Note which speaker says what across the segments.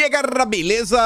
Speaker 1: E aí galera, beleza?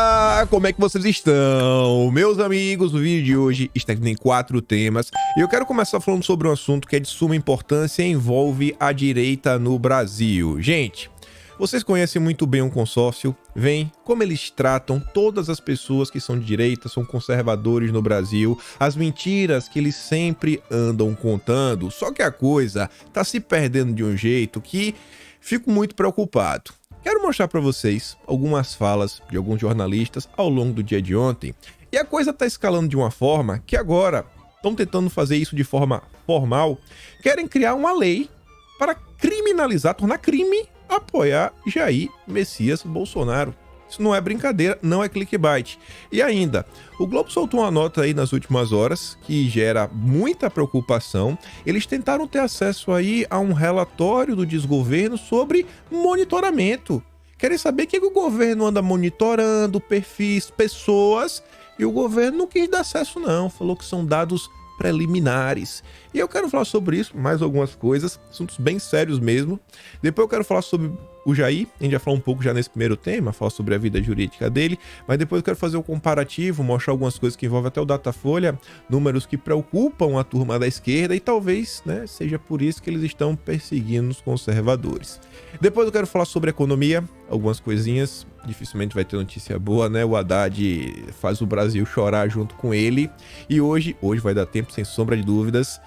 Speaker 1: Como é que vocês estão? Meus amigos, o vídeo de hoje está em 4 temas e eu quero começar falando sobre um assunto que é de suma importância e envolve a direita no Brasil. Gente, vocês conhecem muito bem um consórcio, veem como eles tratam todas as pessoas que são de direita, são conservadores no Brasil, as mentiras que eles sempre andam contando, só que a coisa tá se perdendo de um jeito que fico muito preocupado. Quero mostrar para vocês algumas falas de alguns jornalistas ao longo do dia de ontem, e a coisa tá escalando de uma forma que agora estão tentando fazer isso de forma formal, querem criar uma lei para criminalizar, tornar crime apoiar Jair Messias Bolsonaro. Isso não é brincadeira, não é clickbait. E ainda, o Globo soltou uma nota aí nas últimas horas que gera muita preocupação. Eles tentaram ter acesso aí a um relatório do desgoverno sobre monitoramento. Querem saber o que o governo anda monitorando, perfis, pessoas, e o governo não quis dar acesso não, falou que são dados preliminares. E eu quero falar sobre isso, mais algumas coisas, assuntos bem sérios mesmo. Depois eu quero falar sobre o Jair, a gente já falou um pouco já nesse primeiro tema, falar sobre a vida jurídica dele, mas depois eu quero fazer um comparativo, mostrar algumas coisas que envolvem até o Datafolha, números que preocupam a turma da esquerda e talvez, né, seja por isso que eles estão perseguindo os conservadores. Depois eu quero falar sobre economia, algumas coisinhas, dificilmente vai ter notícia boa, né? O Haddad faz o Brasil chorar junto com ele. E hoje vai dar tempo, sem sombra de dúvidas.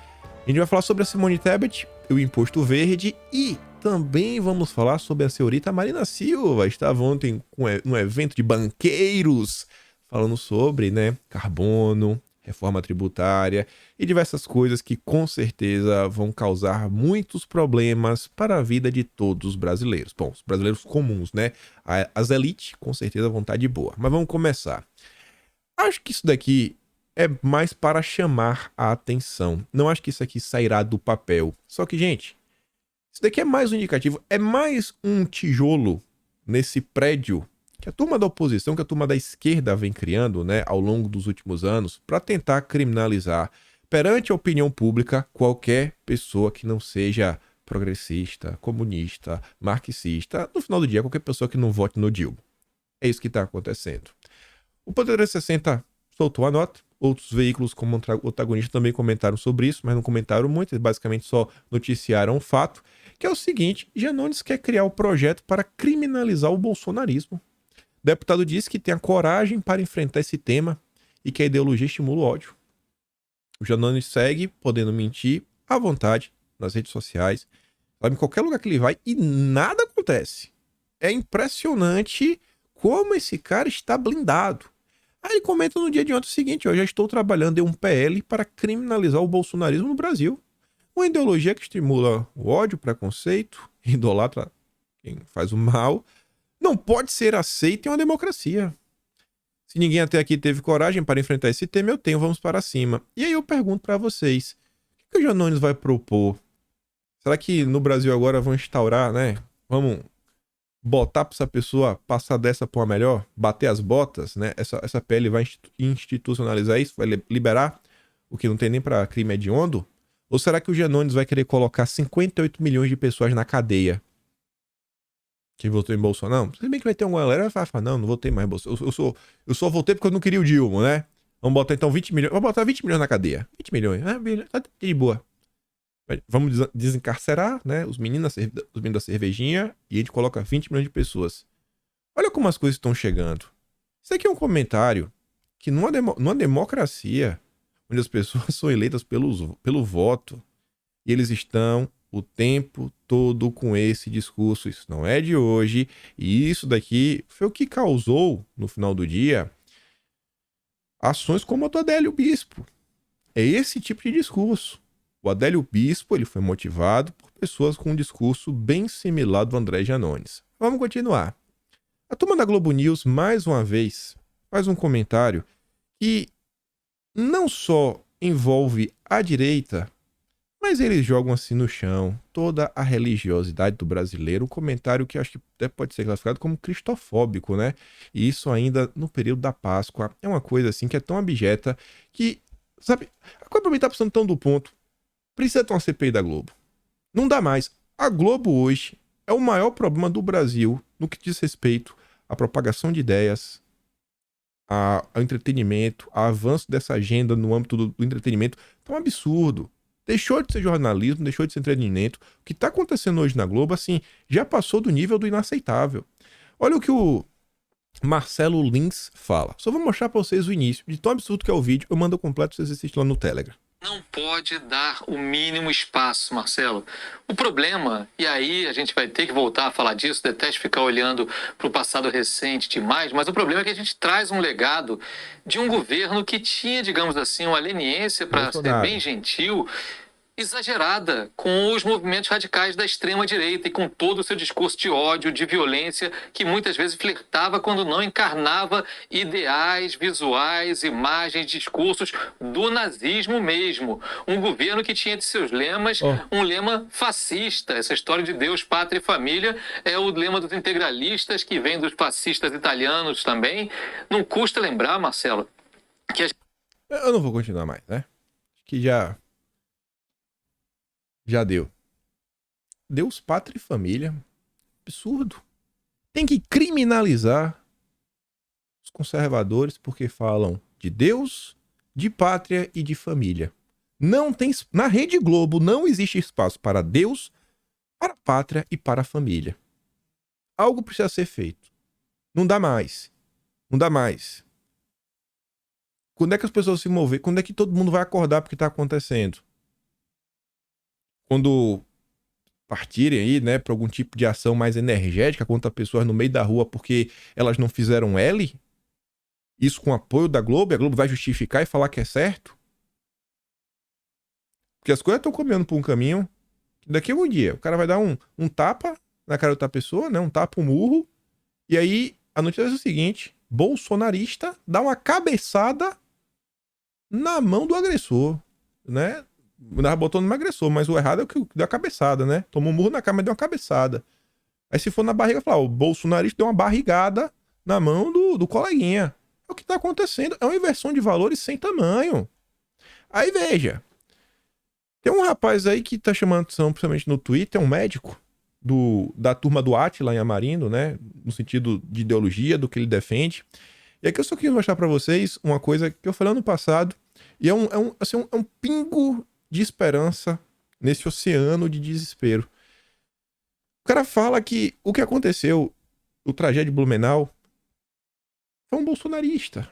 Speaker 1: A gente vai falar sobre a Simone Tebet, o imposto verde e também vamos falar sobre a senhorita Marina Silva. Estava ontem num evento de banqueiros falando sobre, né, carbono, reforma tributária e diversas coisas que com certeza vão causar muitos problemas para a vida de todos os brasileiros. Bom, os brasileiros comuns, né? As elites com certeza vão estar de boa. Mas vamos começar. Acho que isso daqui é mais para chamar a atenção. Não acho que isso aqui sairá do papel. Só que, gente, isso daqui é mais um indicativo, é mais um tijolo nesse prédio que a turma da oposição, que a turma da esquerda vem criando, né, ao longo dos últimos anos, para tentar criminalizar perante a opinião pública qualquer pessoa que não seja progressista, comunista, marxista, no final do dia, qualquer pessoa que não vote no Dilma. É isso que está acontecendo. O Poder 360 soltou a nota, outros veículos como o Antagonista também comentaram sobre isso, mas não comentaram muito, eles basicamente só noticiaram o fato, que é o seguinte: Janones quer criar um projeto para criminalizar o bolsonarismo. O deputado diz que tem a coragem para enfrentar esse tema e que a ideologia estimula o ódio. O Janones segue podendo mentir à vontade nas redes sociais, sabe, em qualquer lugar que ele vai, e nada acontece. É impressionante como esse cara está blindado. Aí ele comenta no dia de ontem o seguinte: eu já estou trabalhando em um PL para criminalizar o bolsonarismo no Brasil. Uma ideologia que estimula o ódio, o preconceito, idolatra quem faz o mal, não pode ser aceita em uma democracia. Se ninguém até aqui teve coragem para enfrentar esse tema, eu tenho, vamos para cima. E aí eu pergunto para vocês, o que o Janones vai propor? Será que no Brasil agora vão instaurar, né? Vamos botar para essa pessoa passar dessa para uma melhor? Bater as botas, né? Essa PL vai institucionalizar isso? Vai liberar o que não tem nem para crime hediondo? Ou será que o Janones vai querer colocar 58 milhões de pessoas na cadeia? Quem votou em Bolsonaro? Se bem que vai ter uma galera que vai falar: não votei mais em Bolsonaro. Eu só votei porque eu não queria o Dilma, né? Vamos botar então 20 milhões. Vamos botar 20 milhões na cadeia. 20 milhões. Tá de boa. Vamos desencarcerar, né? Os meninos da cervejinha e a gente coloca 20 milhões de pessoas. Olha como as coisas estão chegando. Isso aqui é um comentário que numa democracia, onde as pessoas são eleitas pelo voto, e eles estão o tempo todo com esse discurso. Isso não é de hoje, e isso daqui foi o que causou, no final do dia, ações como a do Adélio Bispo. É esse tipo de discurso. O Adélio Bispo, ele foi motivado por pessoas com um discurso bem similar do André Janones. Vamos continuar. A turma da Globo News, mais uma vez, faz um comentário que não só envolve a direita, mas eles jogam assim no chão toda a religiosidade do brasileiro. Um comentário que acho que até pode ser classificado como cristofóbico, né? E isso ainda no período da Páscoa. É uma coisa assim que é tão abjeta que, sabe, a coisa pra mim tá precisando tão do ponto. Precisa ter uma CPI da Globo. Não dá mais. A Globo hoje é o maior problema do Brasil no que diz respeito a propagação de ideias, ao entretenimento, ao avanço dessa agenda no âmbito do entretenimento, tá um absurdo. Deixou de ser jornalismo, deixou de ser entretenimento. O que tá acontecendo hoje na Globo, assim, já passou do nível do inaceitável. Olha o que o Marcelo Lins fala. Só vou mostrar pra vocês o início. De tão absurdo que é o vídeo, eu mando o completo, vocês assistem lá no Telegram.
Speaker 2: Não pode dar o mínimo espaço, Marcelo. O problema, e aí a gente vai ter que voltar a falar disso, detesto ficar olhando para o passado recente demais, mas o problema é que a gente traz um legado de um governo que tinha, digamos assim, uma leniência, para ser bem gentil, exagerada com os movimentos radicais da extrema-direita e com todo o seu discurso de ódio, de violência, que muitas vezes flertava quando não encarnava ideais, visuais, imagens, discursos do nazismo mesmo. Um governo que tinha de seus lemas um lema fascista. Essa história de Deus, Pátria e Família é o lema dos integralistas, que vem dos fascistas italianos também. Não custa lembrar, Marcelo, que
Speaker 1: Eu não vou continuar mais, né? Que já deu. Deus, Pátria e Família. Absurdo. Tem que criminalizar os conservadores porque falam de Deus, de pátria e de família. Não tem, na Rede Globo não existe espaço para Deus, para a pátria e para a família. Algo precisa ser feito. Não dá mais. Não dá mais. Quando é que as pessoas se mover? Quando é que todo mundo vai acordar porque está acontecendo? Quando partirem aí, né, para algum tipo de ação mais energética contra pessoas no meio da rua porque elas não fizeram L, isso com apoio da Globo, e a Globo vai justificar e falar que é certo? Porque as coisas estão caminhando por um caminho que daqui a um dia o cara vai dar um tapa na cara da outra pessoa, né, um tapa, um murro, e aí a notícia é o seguinte: bolsonarista dá uma cabeçada na mão do agressor, né? Botou no agressor, mas o errado é o que deu a cabeçada, né? Tomou um murro na cara, mas deu uma cabeçada. Aí se for na barriga, falar, o bolsonarista deu uma barrigada na mão do coleguinha. É o que tá acontecendo. É uma inversão de valores sem tamanho. Aí veja, tem um rapaz aí que tá chamando atenção, principalmente no Twitter, é um médico da turma do Átila em Amarindo, né? No sentido de ideologia, do que ele defende. E aqui eu só queria mostrar pra vocês uma coisa que eu falei ano passado, e é um pingo de esperança nesse oceano de desespero. O cara fala que o que aconteceu, o tragédia de Blumenau, foi um bolsonarista.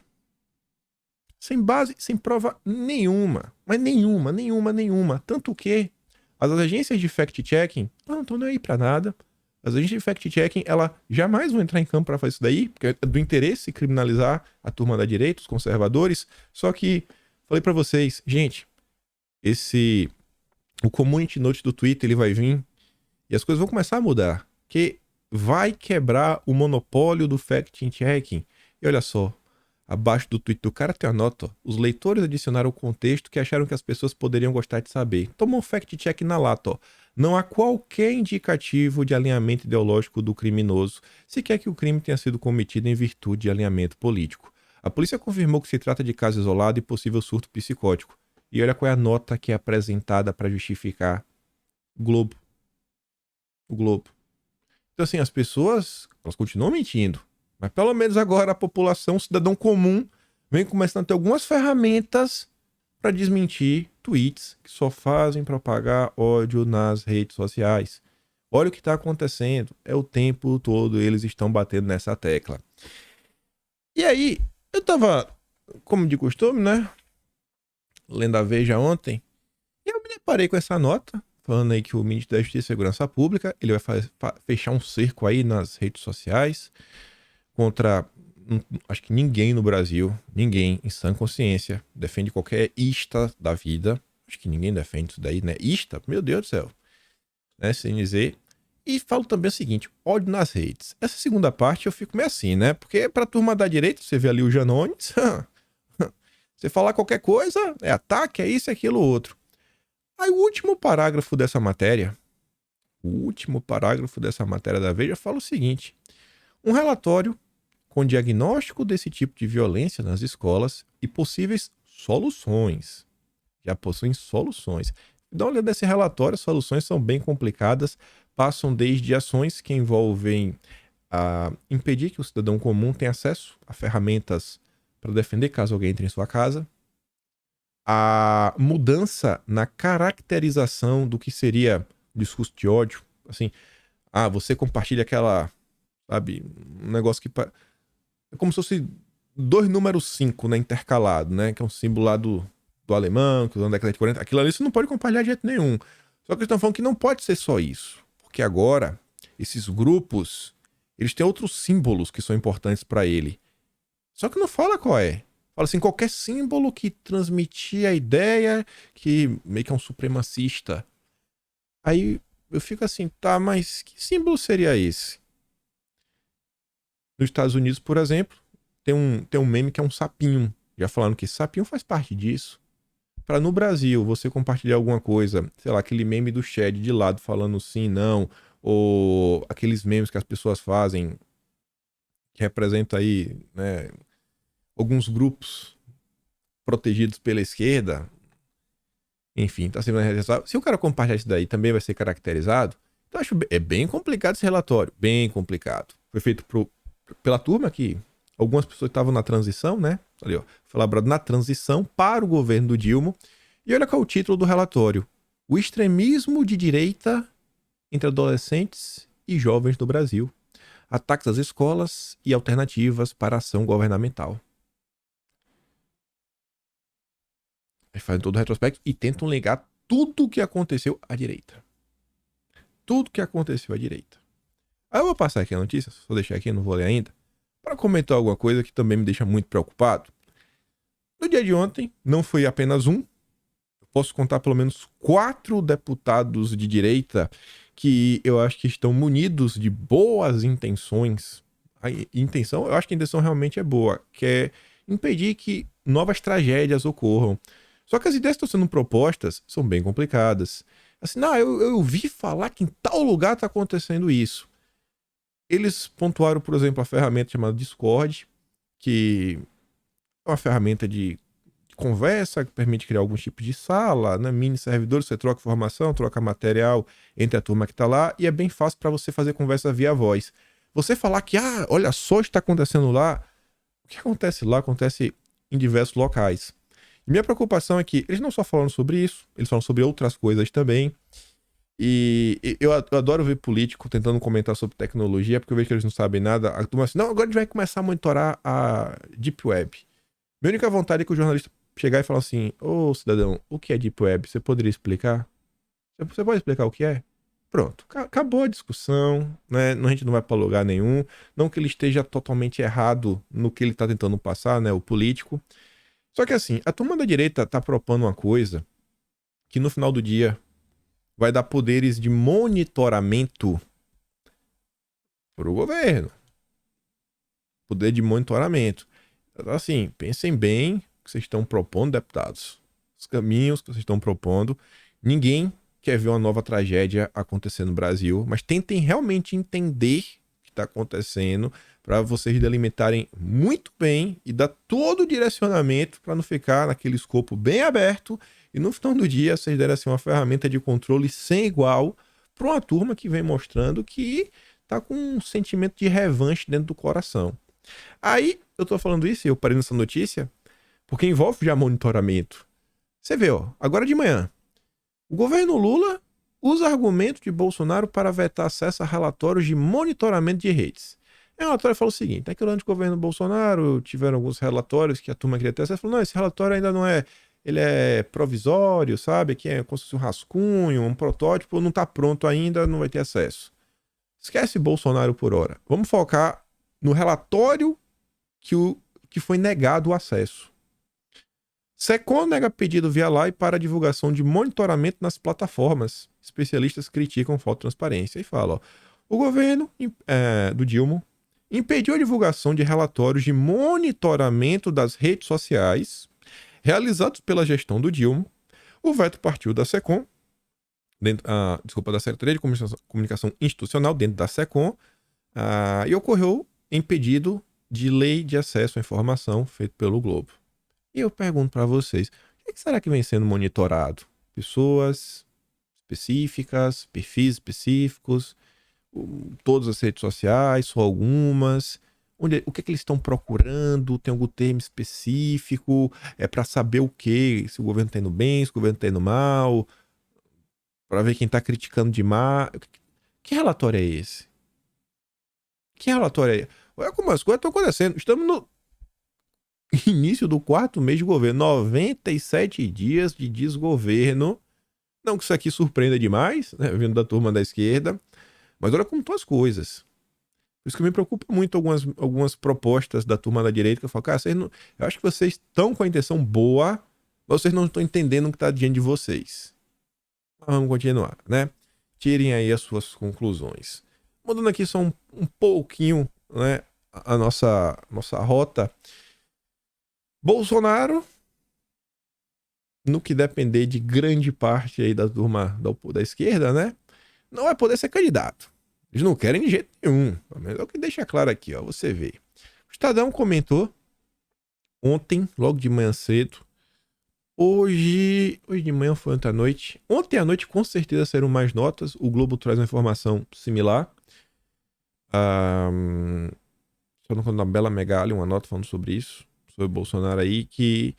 Speaker 1: Sem base, sem prova nenhuma. Mas nenhuma. Tanto que as agências de fact-checking não estão nem aí pra nada. As agências de fact-checking, elas jamais vão entrar em campo pra fazer isso daí, porque é do interesse criminalizar a turma da direita, os conservadores. Só que, falei pra vocês, gente, o community note do Twitter, ele vai vir e as coisas vão começar a mudar, que vai quebrar o monopólio do fact-checking. E olha só, abaixo do tweet do cara tem a nota, ó, os leitores adicionaram o contexto que acharam que as pessoas poderiam gostar de saber. Toma um fact-check na lata, ó. Não há qualquer indicativo de alinhamento ideológico do criminoso, se quer que o crime tenha sido cometido em virtude de alinhamento político. A polícia confirmou que se trata de caso isolado e possível surto psicótico. E olha qual é a nota que é apresentada para justificar o Globo. Então, assim, as pessoas, elas continuam mentindo. Mas pelo menos agora a população, o cidadão comum, vem começando a ter algumas ferramentas para desmentir tweets que só fazem propagar ódio nas redes sociais. Olha o que está acontecendo. É o tempo todo eles estão batendo nessa tecla. E aí, eu tava, como de costume, né? Lendo a Veja ontem, e eu me deparei com essa nota, falando aí que o Ministério da Justiça e Segurança Pública, ele vai fechar um cerco aí nas redes sociais contra, acho que ninguém no Brasil, ninguém em sã consciência, defende qualquer ista da vida. Acho que ninguém defende isso daí, né? Ista, meu Deus do céu. Né? Sem dizer. E falo também o seguinte, ódio nas redes. Essa segunda parte eu fico meio assim, né? Porque pra turma da direita, você vê ali o Janones, você falar qualquer coisa, é ataque, é isso, é aquilo, outro. Aí o último parágrafo dessa matéria da Veja fala o seguinte: um relatório com diagnóstico desse tipo de violência nas escolas e possíveis soluções. Já possuem soluções. Dá uma olhada nesse relatório, as soluções são bem complicadas, passam desde ações que envolvem a impedir que o cidadão comum tenha acesso a ferramentas para defender caso alguém entre em sua casa, a mudança na caracterização do que seria discurso de ódio, assim, você compartilha aquela, sabe, um negócio que é como se fosse dois números 5, né, intercalado, né, que é um símbolo lá do alemão, que usou na década de 40, aquilo ali você não pode compartilhar de jeito nenhum. Só que eles estão falando que não pode ser só isso, porque agora esses grupos, eles têm outros símbolos que são importantes para ele. Só que não fala qual é. Fala assim, qualquer símbolo que transmitir a ideia que meio que é um supremacista. Aí eu fico assim, tá, mas que símbolo seria esse? Nos Estados Unidos, por exemplo, tem um meme que é um sapinho. Já falaram que sapinho faz parte disso. Para no Brasil você compartilhar alguma coisa, sei lá, aquele meme do Shed de lado falando sim, não, ou aqueles memes que as pessoas fazem que representa aí, né, alguns grupos protegidos pela esquerda, enfim, tá sendo realizado. Se o cara compartilhar isso daí, também vai ser caracterizado. Então acho é bem complicado esse relatório, bem complicado. Foi feito pela turma que algumas pessoas estavam na transição, né? Ali, ó, foi elaborado na transição para o governo do Dilma. E olha qual é o título do relatório: O extremismo de direita entre adolescentes e jovens do Brasil. Ataques às escolas e alternativas para a ação governamental. Eles fazem todo o retrospecto e tentam ligar tudo o que aconteceu à direita. Tudo que aconteceu à direita. Aí eu vou passar aqui a notícia, só deixar aqui, não vou ler ainda, para comentar alguma coisa que também me deixa muito preocupado. No dia de ontem, não foi apenas um, eu posso contar pelo menos 4 deputados de direita que eu acho que estão munidos de boas intenções. A intenção, eu acho que a intenção realmente é boa, que é impedir que novas tragédias ocorram. Só que as ideias que estão sendo propostas são bem complicadas. Assim, eu ouvi falar que em tal lugar está acontecendo isso. Eles pontuaram, por exemplo, a ferramenta chamada Discord, que é uma ferramenta de conversa que permite criar alguns tipos de sala, né? Mini servidores, você troca informação, troca material entre a turma que está lá, e é bem fácil para você fazer conversa via voz. Você falar que, olha só o que está acontecendo lá, o que acontece lá acontece em diversos locais. E minha preocupação é que eles não só falam sobre isso, eles falam sobre outras coisas também. E eu adoro ver político tentando comentar sobre tecnologia, porque eu vejo que eles não sabem nada. A turma assim, não, agora a gente vai começar a monitorar a Deep Web. Minha única vontade é que o jornalista chegar e falar assim, ô cidadão, o que é Deep Web? Você poderia explicar? Você pode explicar o que é? Pronto, acabou a discussão, né? A gente não vai para lugar nenhum. Não que ele esteja totalmente errado no que ele está tentando passar, né? O político. Só que assim, a turma da direita tá propondo uma coisa que no final do dia vai dar poderes de monitoramento pro governo. Poder de monitoramento. Assim, pensem bem o que vocês estão propondo, deputados. Os caminhos que vocês estão propondo. Ninguém quer ver uma nova tragédia acontecer no Brasil, mas tentem realmente entender o que está acontecendo para vocês delimitarem muito bem e dar todo o direcionamento para não ficar naquele escopo bem aberto e no final do dia vocês derem assim, uma ferramenta de controle sem igual para uma turma que vem mostrando que tá com um sentimento de revanche dentro do coração. Aí eu tô falando isso e eu parei nessa notícia porque envolve já monitoramento. Você vê, ó, agora de manhã, o governo Lula usa argumento de Bolsonaro para vetar acesso a relatórios de monitoramento de redes. O relatório fala o seguinte, que durante o governo Bolsonaro tiveram alguns relatórios que a turma queria ter acesso, falou, não, esse relatório ainda não é, ele é provisório, sabe, que é como se fosse um rascunho, um protótipo, não tá pronto ainda, não vai ter acesso. Esquece Bolsonaro por hora. Vamos focar no relatório que foi negado o acesso. SECOM nega pedido via lei para divulgação de monitoramento nas plataformas. Especialistas criticam falta de transparência. E fala, ó, o governo do Dilma impediu a divulgação de relatórios de monitoramento das redes sociais realizados pela gestão do Dilma. O veto partiu da SECOM, da Secretaria de Comunicação Institucional, dentro da SECOM, e ocorreu em pedido de lei de acesso à informação feito pelo Globo. E eu pergunto para vocês, o que será que vem sendo monitorado? Pessoas específicas, perfis específicos? todas as redes sociais, só algumas? O que é que eles estão procurando? Tem algum termo específico? É para saber o quê? Se o governo está indo bem, se o governo está indo mal? Para ver quem está criticando demais? Que relatório é esse? Que relatório é esse? Olha como as coisas estão acontecendo. Estamos no início do 4º mês de governo. 97 dias de desgoverno. Não que isso aqui surpreenda demais, né? Vindo da turma da esquerda. Mas olha como estão as coisas. Por isso que me preocupa muito algumas propostas da turma da direita, que eu falo, cara, eu acho que vocês estão com a intenção boa, mas vocês não estão entendendo o que está diante de vocês. Mas vamos continuar, né? Tirem aí as suas conclusões. Mudando aqui só um pouquinho, né, a nossa rota. Bolsonaro, no que depender de grande parte aí da turma da esquerda, né, não vai poder ser candidato. Eles não querem de jeito nenhum. Pelo menos é o que deixa claro aqui, ó. Você vê. O Estadão comentou ontem, logo de manhã cedo. Hoje de manhã foi ontem à noite. Ontem à noite, com certeza, saíram mais notas. O Globo traz uma informação similar. Só não conto uma bela Megali, uma nota falando sobre isso. Sobre o Bolsonaro aí, que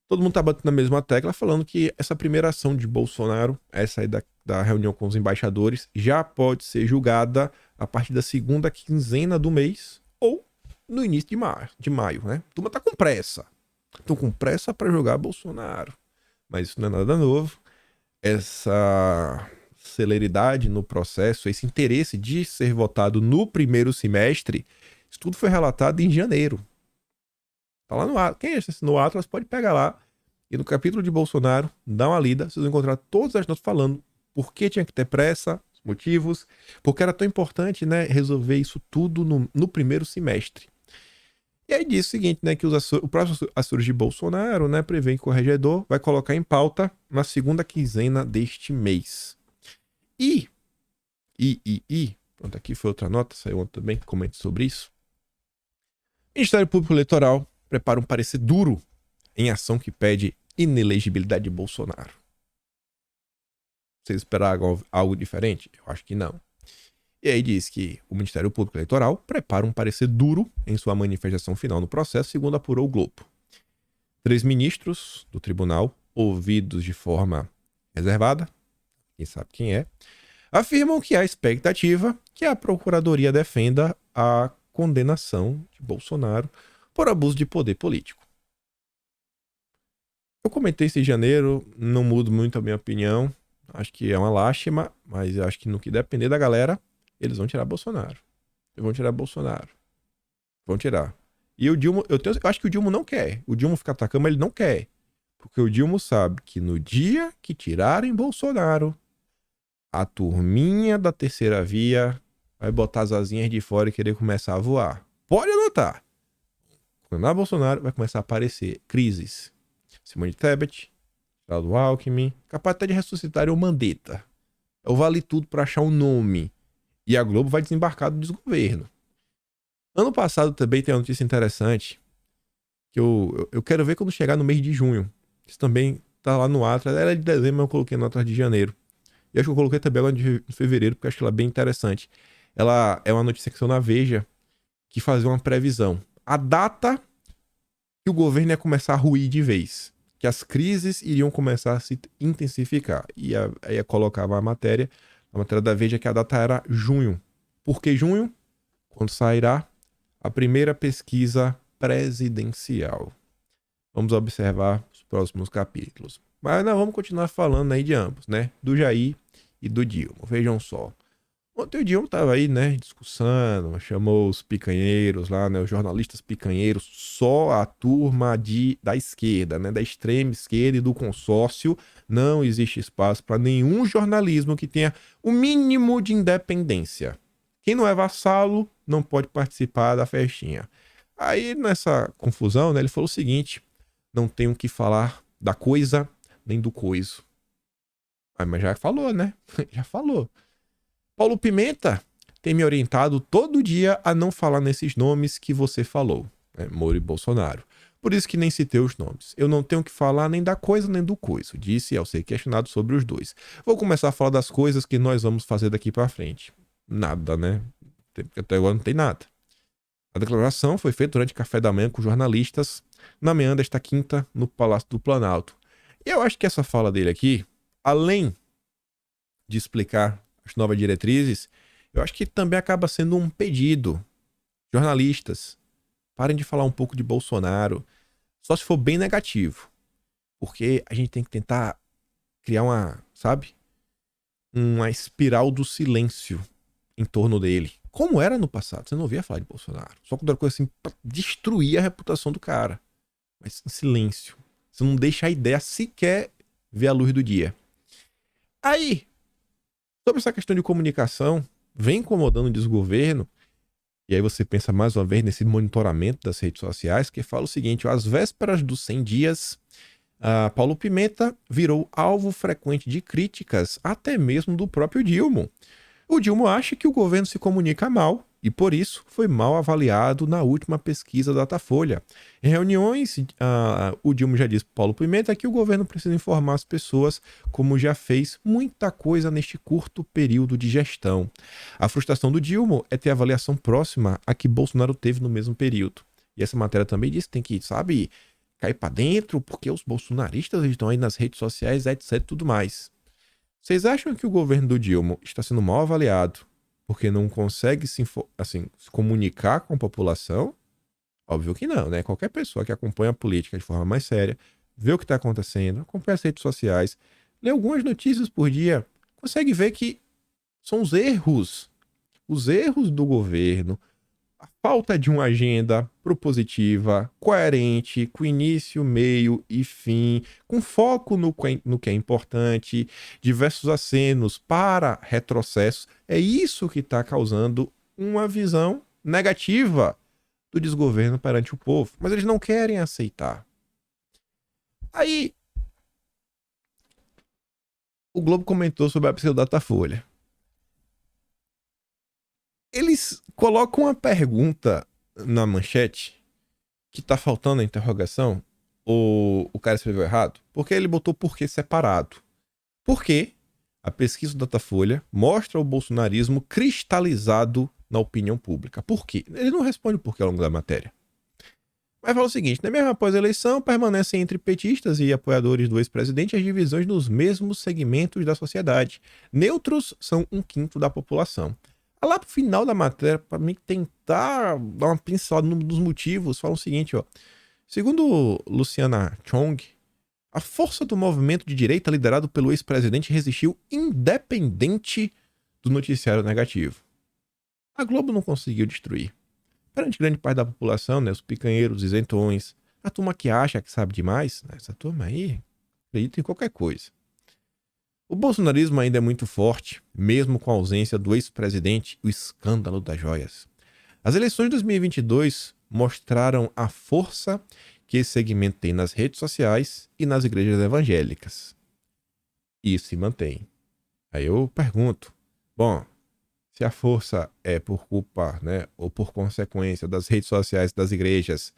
Speaker 1: todo mundo tá batendo na mesma tecla, falando que essa primeira ação de Bolsonaro, essa aí da reunião com os embaixadores, já pode ser julgada a partir da segunda quinzena do mês ou no início de maio, né? A turma tá com pressa. Estão com pressa para julgar Bolsonaro. Mas isso não é nada novo. Essa celeridade no processo, esse interesse de ser votado no primeiro semestre, isso tudo foi relatado em janeiro. Tá lá no Atlas. Quem assinou o Atlas pode pegar lá. E no capítulo de Bolsonaro, dá uma lida, vocês vão encontrar todas as notas falando por que tinha que ter pressa, os motivos, porque era tão importante, né, resolver isso tudo no primeiro semestre. E aí diz o seguinte, né, que o próximo Açores de Bolsonaro, né, prevê que o corregedor vai colocar em pauta na segunda quinzena deste mês. Pronto, aqui foi outra nota, saiu ontem também, comente sobre isso. O Ministério Público Eleitoral prepara um parecer duro em ação que pede inelegibilidade de Bolsonaro. Vocês esperaram algo diferente? Eu acho que não. E aí diz que o Ministério Público Eleitoral prepara um parecer duro em sua manifestação final no processo, segundo apurou o Globo. 3 ministros do tribunal, ouvidos de forma reservada, quem sabe quem é, afirmam que há expectativa que a Procuradoria defenda a condenação de Bolsonaro por abuso de poder político. Eu comentei isso em janeiro, não mudo muito a minha opinião. Acho que é uma lástima, mas eu acho que no que depender da galera, eles vão tirar Bolsonaro. Vão tirar. E o Dilma, eu acho que o Dilma não quer. O Dilma ficar atacando, mas ele não quer. Porque o Dilma sabe que no dia que tirarem Bolsonaro, a turminha da terceira via vai botar as asinhas de fora e querer começar a voar. Pode anotar. Quando a Bolsonaro vai começar a aparecer crises. Simone Tebet, Geraldo Alckmin, capaz até de ressuscitar o Mandetta. Eu vale tudo para achar um nome. E a Globo vai desembarcar do desgoverno. Ano passado também tem uma notícia interessante, que eu quero ver quando chegar no mês de junho. Isso também tá lá no Atlas. Ela é de dezembro, mas eu coloquei no Atlas de janeiro. E acho que eu coloquei também agora de fevereiro, porque acho que ela é bem interessante. Ela é uma notícia que saiu na Veja, que fazia uma previsão. A data que o governo ia começar a ruir de vez. Que as crises iriam começar a se intensificar. E aí colocava a matéria da Veja, que a data era junho. Por que junho? Quando sairá a primeira pesquisa presidencial. Vamos observar os próximos capítulos. Mas nós vamos continuar falando aí de ambos, né? Do Jair e do Dilma. Vejam só. Ontem o Dilma estava aí, né, discussando, chamou os picanheiros lá, né, os jornalistas picanheiros, só a turma da esquerda, né, da extrema esquerda e do consórcio. Não existe espaço para nenhum jornalismo que tenha o mínimo de independência. Quem não é vassalo não pode participar da festinha. Aí, nessa confusão, né, ele falou o seguinte: não tenho que falar da coisa nem do coiso. Mas já falou, né? Já falou. Paulo Pimenta tem me orientado todo dia a não falar nesses nomes que você falou, né? Moro e Bolsonaro. Por isso que nem citei os nomes. Eu não tenho que falar nem da coisa nem do coiso, disse ao ser questionado sobre os dois. Vou começar a falar das coisas que nós vamos fazer daqui para frente. nada, né? Até agora não tem nada. A declaração foi feita durante café da manhã com jornalistas na manhã desta quinta no Palácio do Planalto. E eu acho que essa fala dele aqui, além de explicar as novas diretrizes, eu acho que também acaba sendo um pedido. Jornalistas, parem de falar um pouco de Bolsonaro, só se for bem negativo. Porque a gente tem que tentar criar sabe? Uma espiral do silêncio em torno dele. Como era no passado, você não ouvia falar de Bolsonaro. Só quando era coisa assim pra destruir a reputação do cara. Mas em silêncio. Você não deixa a ideia sequer ver a luz do dia. Aí, sobre essa questão de comunicação, vem incomodando o desgoverno. E aí você pensa mais uma vez nesse monitoramento das redes sociais, que fala o seguinte: às vésperas dos 100 dias, Paulo Pimenta virou alvo frequente de críticas, até mesmo do próprio Dilma. O Dilma acha que o governo se comunica mal e, por isso, foi mal avaliado na última pesquisa da Datafolha. Em reuniões, o Dilma já disse para Paulo Pimenta que o governo precisa informar as pessoas, como já fez muita coisa neste curto período de gestão. A frustração do Dilma é ter a avaliação próxima a que Bolsonaro teve no mesmo período. E essa matéria também diz que tem que, sabe, cair para dentro, porque os bolsonaristas estão aí nas redes sociais, etc, tudo mais. Vocês acham que o governo do Dilma está sendo mal avaliado porque não consegue se comunicar com a população? Óbvio que não, né? Qualquer pessoa que acompanha a política de forma mais séria, vê o que está acontecendo, acompanha as redes sociais, lê algumas notícias por dia, consegue ver que são os erros do governo, a falta de uma agenda propositiva, coerente, com início, meio e fim, com foco no que é importante, diversos acenos para retrocessos, é isso que está causando uma visão negativa do desgoverno perante o povo. Mas eles não querem aceitar. Aí, o Globo comentou sobre a pseudo-Datafolha. Eles colocam uma pergunta na manchete que tá faltando a interrogação, ou o cara escreveu errado, porque ele botou porquê separado. Porque a pesquisa do Datafolha mostra o bolsonarismo cristalizado na opinião pública. Por quê? Ele não responde o porquê ao longo da matéria. Mas fala o seguinte: né, mesmo após a eleição, permanecem entre petistas e apoiadores do ex-presidente as divisões nos mesmos segmentos da sociedade. Neutros são 1/5 da população. Lá pro final da matéria, para mim tentar dar uma pincelada nos motivos, fala o seguinte, ó. Segundo Luciana Chong, a força do movimento de direita liderado pelo ex-presidente resistiu independente do noticiário negativo. A Globo não conseguiu destruir. Perante grande parte da população, né, os picanheiros, os isentões, a turma que acha que sabe demais, né, essa turma aí acredita em qualquer coisa. O bolsonarismo ainda é muito forte, mesmo com a ausência do ex-presidente e o escândalo das joias. As eleições de 2022 mostraram a força que esse segmento tem nas redes sociais e nas igrejas evangélicas. E isso se mantém. Aí eu pergunto, bom, se a força é por culpa, né, ou por consequência das redes sociais e das igrejas,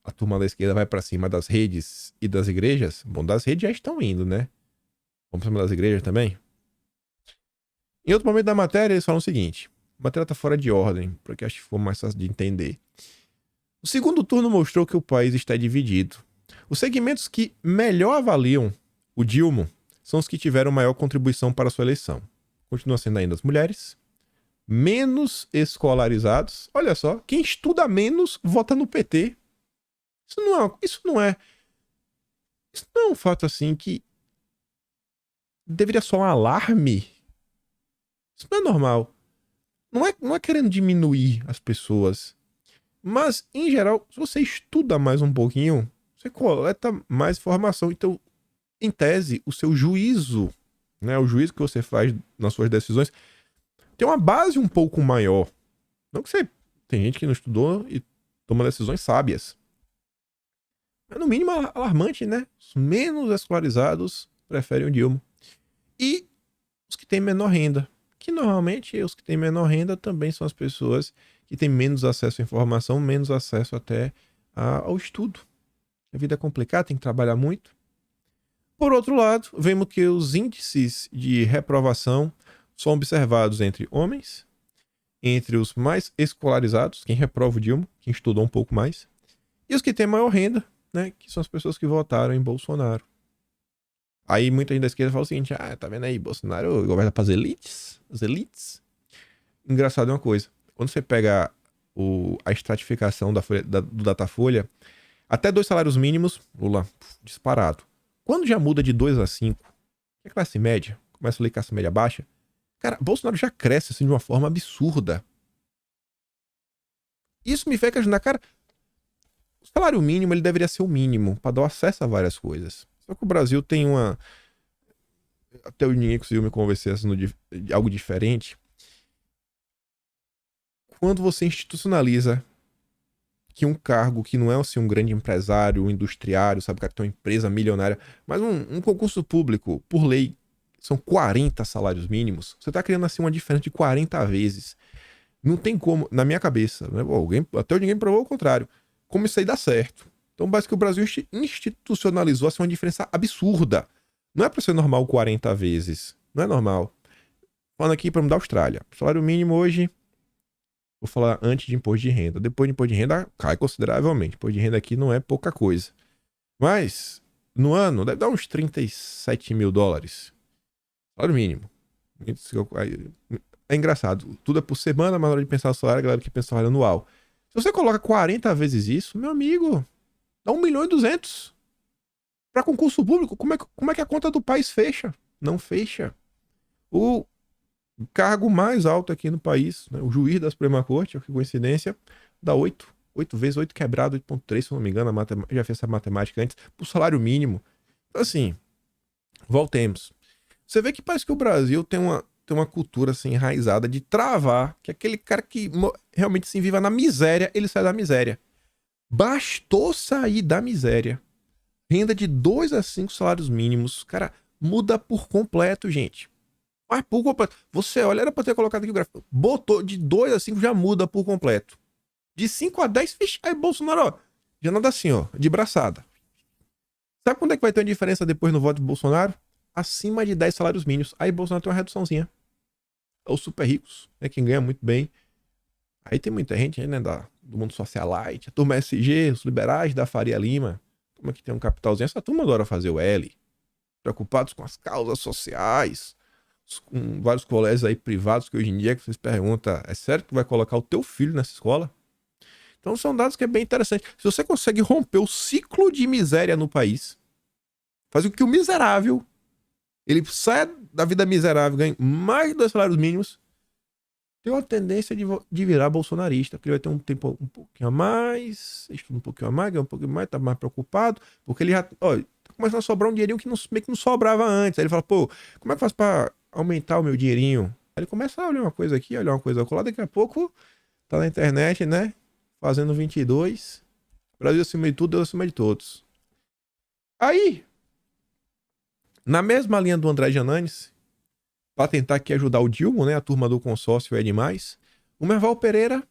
Speaker 1: a turma da esquerda vai para cima das redes e das igrejas, bom, das redes já estão indo, né? Vamos para cima das igrejas também? Em outro momento da matéria, eles falam o seguinte: a matéria está fora de ordem, porque acho que foi mais fácil de entender. O segundo turno mostrou que o país está dividido. Os segmentos que melhor avaliam o Dilma são os que tiveram maior contribuição para a sua eleição. Continua sendo ainda as mulheres, menos escolarizados. Olha só, quem estuda menos vota no PT. Isso não é um fato assim que deveria soar um alarme. Isso não é normal. Não é querendo diminuir as pessoas. Mas, em geral, se você estuda mais um pouquinho, você coleta mais informação. Então, em tese, o seu juízo, né, o juízo que você faz nas suas decisões, tem uma base um pouco maior. Não que você... Tem gente que não estudou e toma decisões sábias. É no mínimo alarmante, né? Os menos escolarizados preferem o Dilma. E os que têm menor renda. Que normalmente os que têm menor renda também são as pessoas que têm menos acesso à informação, menos acesso até ao estudo. A vida é complicada, tem que trabalhar muito. Por outro lado, vemos que os índices de reprovação são observados entre homens, entre os mais escolarizados, quem reprova o Dilma, quem estudou um pouco mais, e os que têm maior renda, né, que são as pessoas que votaram em Bolsonaro. Aí muita gente da esquerda fala o seguinte, tá vendo aí, Bolsonaro governa para as elites, Engraçado é uma coisa, quando você pega a estratificação do Datafolha, até 2 salários mínimos, Lula, disparado. Quando já muda de 2 a 5, que é classe média, começa a ler classe média baixa, cara, Bolsonaro já cresce assim de uma forma absurda. Isso me fez imaginar, cara, o salário mínimo ele deveria ser o mínimo para dar acesso a várias coisas. Só que o Brasil tem uma... Até ninguém conseguiu me convencer assim, de algo diferente. Quando você institucionaliza que um cargo que não é assim, um grande empresário, um industriário, sabe, que tem uma empresa milionária, mas um concurso público, por lei, são 40 salários mínimos, você tá criando assim uma diferença de 40 vezes. Não tem como, na minha cabeça, né? Até ninguém provou o contrário, como isso aí dá certo. Então, basicamente, o Brasil institucionalizou assim, uma diferença absurda. Não é pra ser normal 40 vezes. Não é normal. Falando aqui para da Austrália. O salário mínimo hoje, vou falar antes de imposto de renda. Depois de imposto de renda, cai consideravelmente. Imposto de renda aqui não é pouca coisa. Mas, no ano, deve dar uns 37 mil dólares. Salário mínimo. É engraçado. Tudo é por semana, mas na hora de pensar no salário, a galera que pensa no salário anual. Se você coloca 40 vezes isso, meu amigo, dá 1.200.000. Para concurso público, como é que a conta do país fecha? Não fecha. O cargo mais alto aqui no país, né, o juiz da Suprema Corte, que coincidência, dá 8 vezes 8 quebrado, 8,3, se não me engano, já fiz essa matemática antes, pro salário mínimo. Então, assim, voltemos. Você vê que parece que o Brasil tem uma cultura assim, enraizada de travar, que aquele cara que realmente se viva na miséria, ele sai da miséria. Bastou sair da miséria. Renda de 2 a 5 salários mínimos, cara, muda por completo, gente. Mas por completo. Você olha, era pra ter colocado aqui o gráfico. Botou de 2 a 5, já muda por completo. De 5 a 10, fixe. Aí Bolsonaro, ó, já nada assim, ó, de braçada. Sabe quando é que vai ter uma diferença depois no voto de Bolsonaro? Acima de 10 salários mínimos. Aí Bolsonaro tem uma reduçãozinha. É os super ricos, né, quem ganha muito bem. Aí tem muita gente aí, né, do mundo socialite, a turma SG, os liberais da Faria Lima. Turma que tem um capitalzinho, essa turma adora fazer o L. Preocupados com as causas sociais, com vários colégios aí privados que hoje em dia que vocês perguntam, é sério que tu vai colocar o teu filho nessa escola? Então são dados que é bem interessante. Se você consegue romper o ciclo de miséria no país, fazer com que o miserável, ele saia da vida miserável, ganhe mais de 2 salários mínimos, tem uma tendência de virar bolsonarista, porque ele vai ter um tempo um pouquinho a mais, estuda um pouquinho a mais, ganha um pouquinho mais, tá mais preocupado, porque ele já, ó, tá começando a sobrar um dinheirinho que meio que não sobrava antes. Aí ele fala, pô, como é que eu faço pra aumentar o meu dinheirinho? Aí ele começa a olhar uma coisa aqui, olhar uma coisa acolá, daqui a pouco tá na internet, né, fazendo 22, Brasil acima de tudo, Deus acima de todos. Aí, na mesma linha do André Jananes, para tentar aqui ajudar o Dilma, né, a turma do consórcio é demais, o Merval Pereira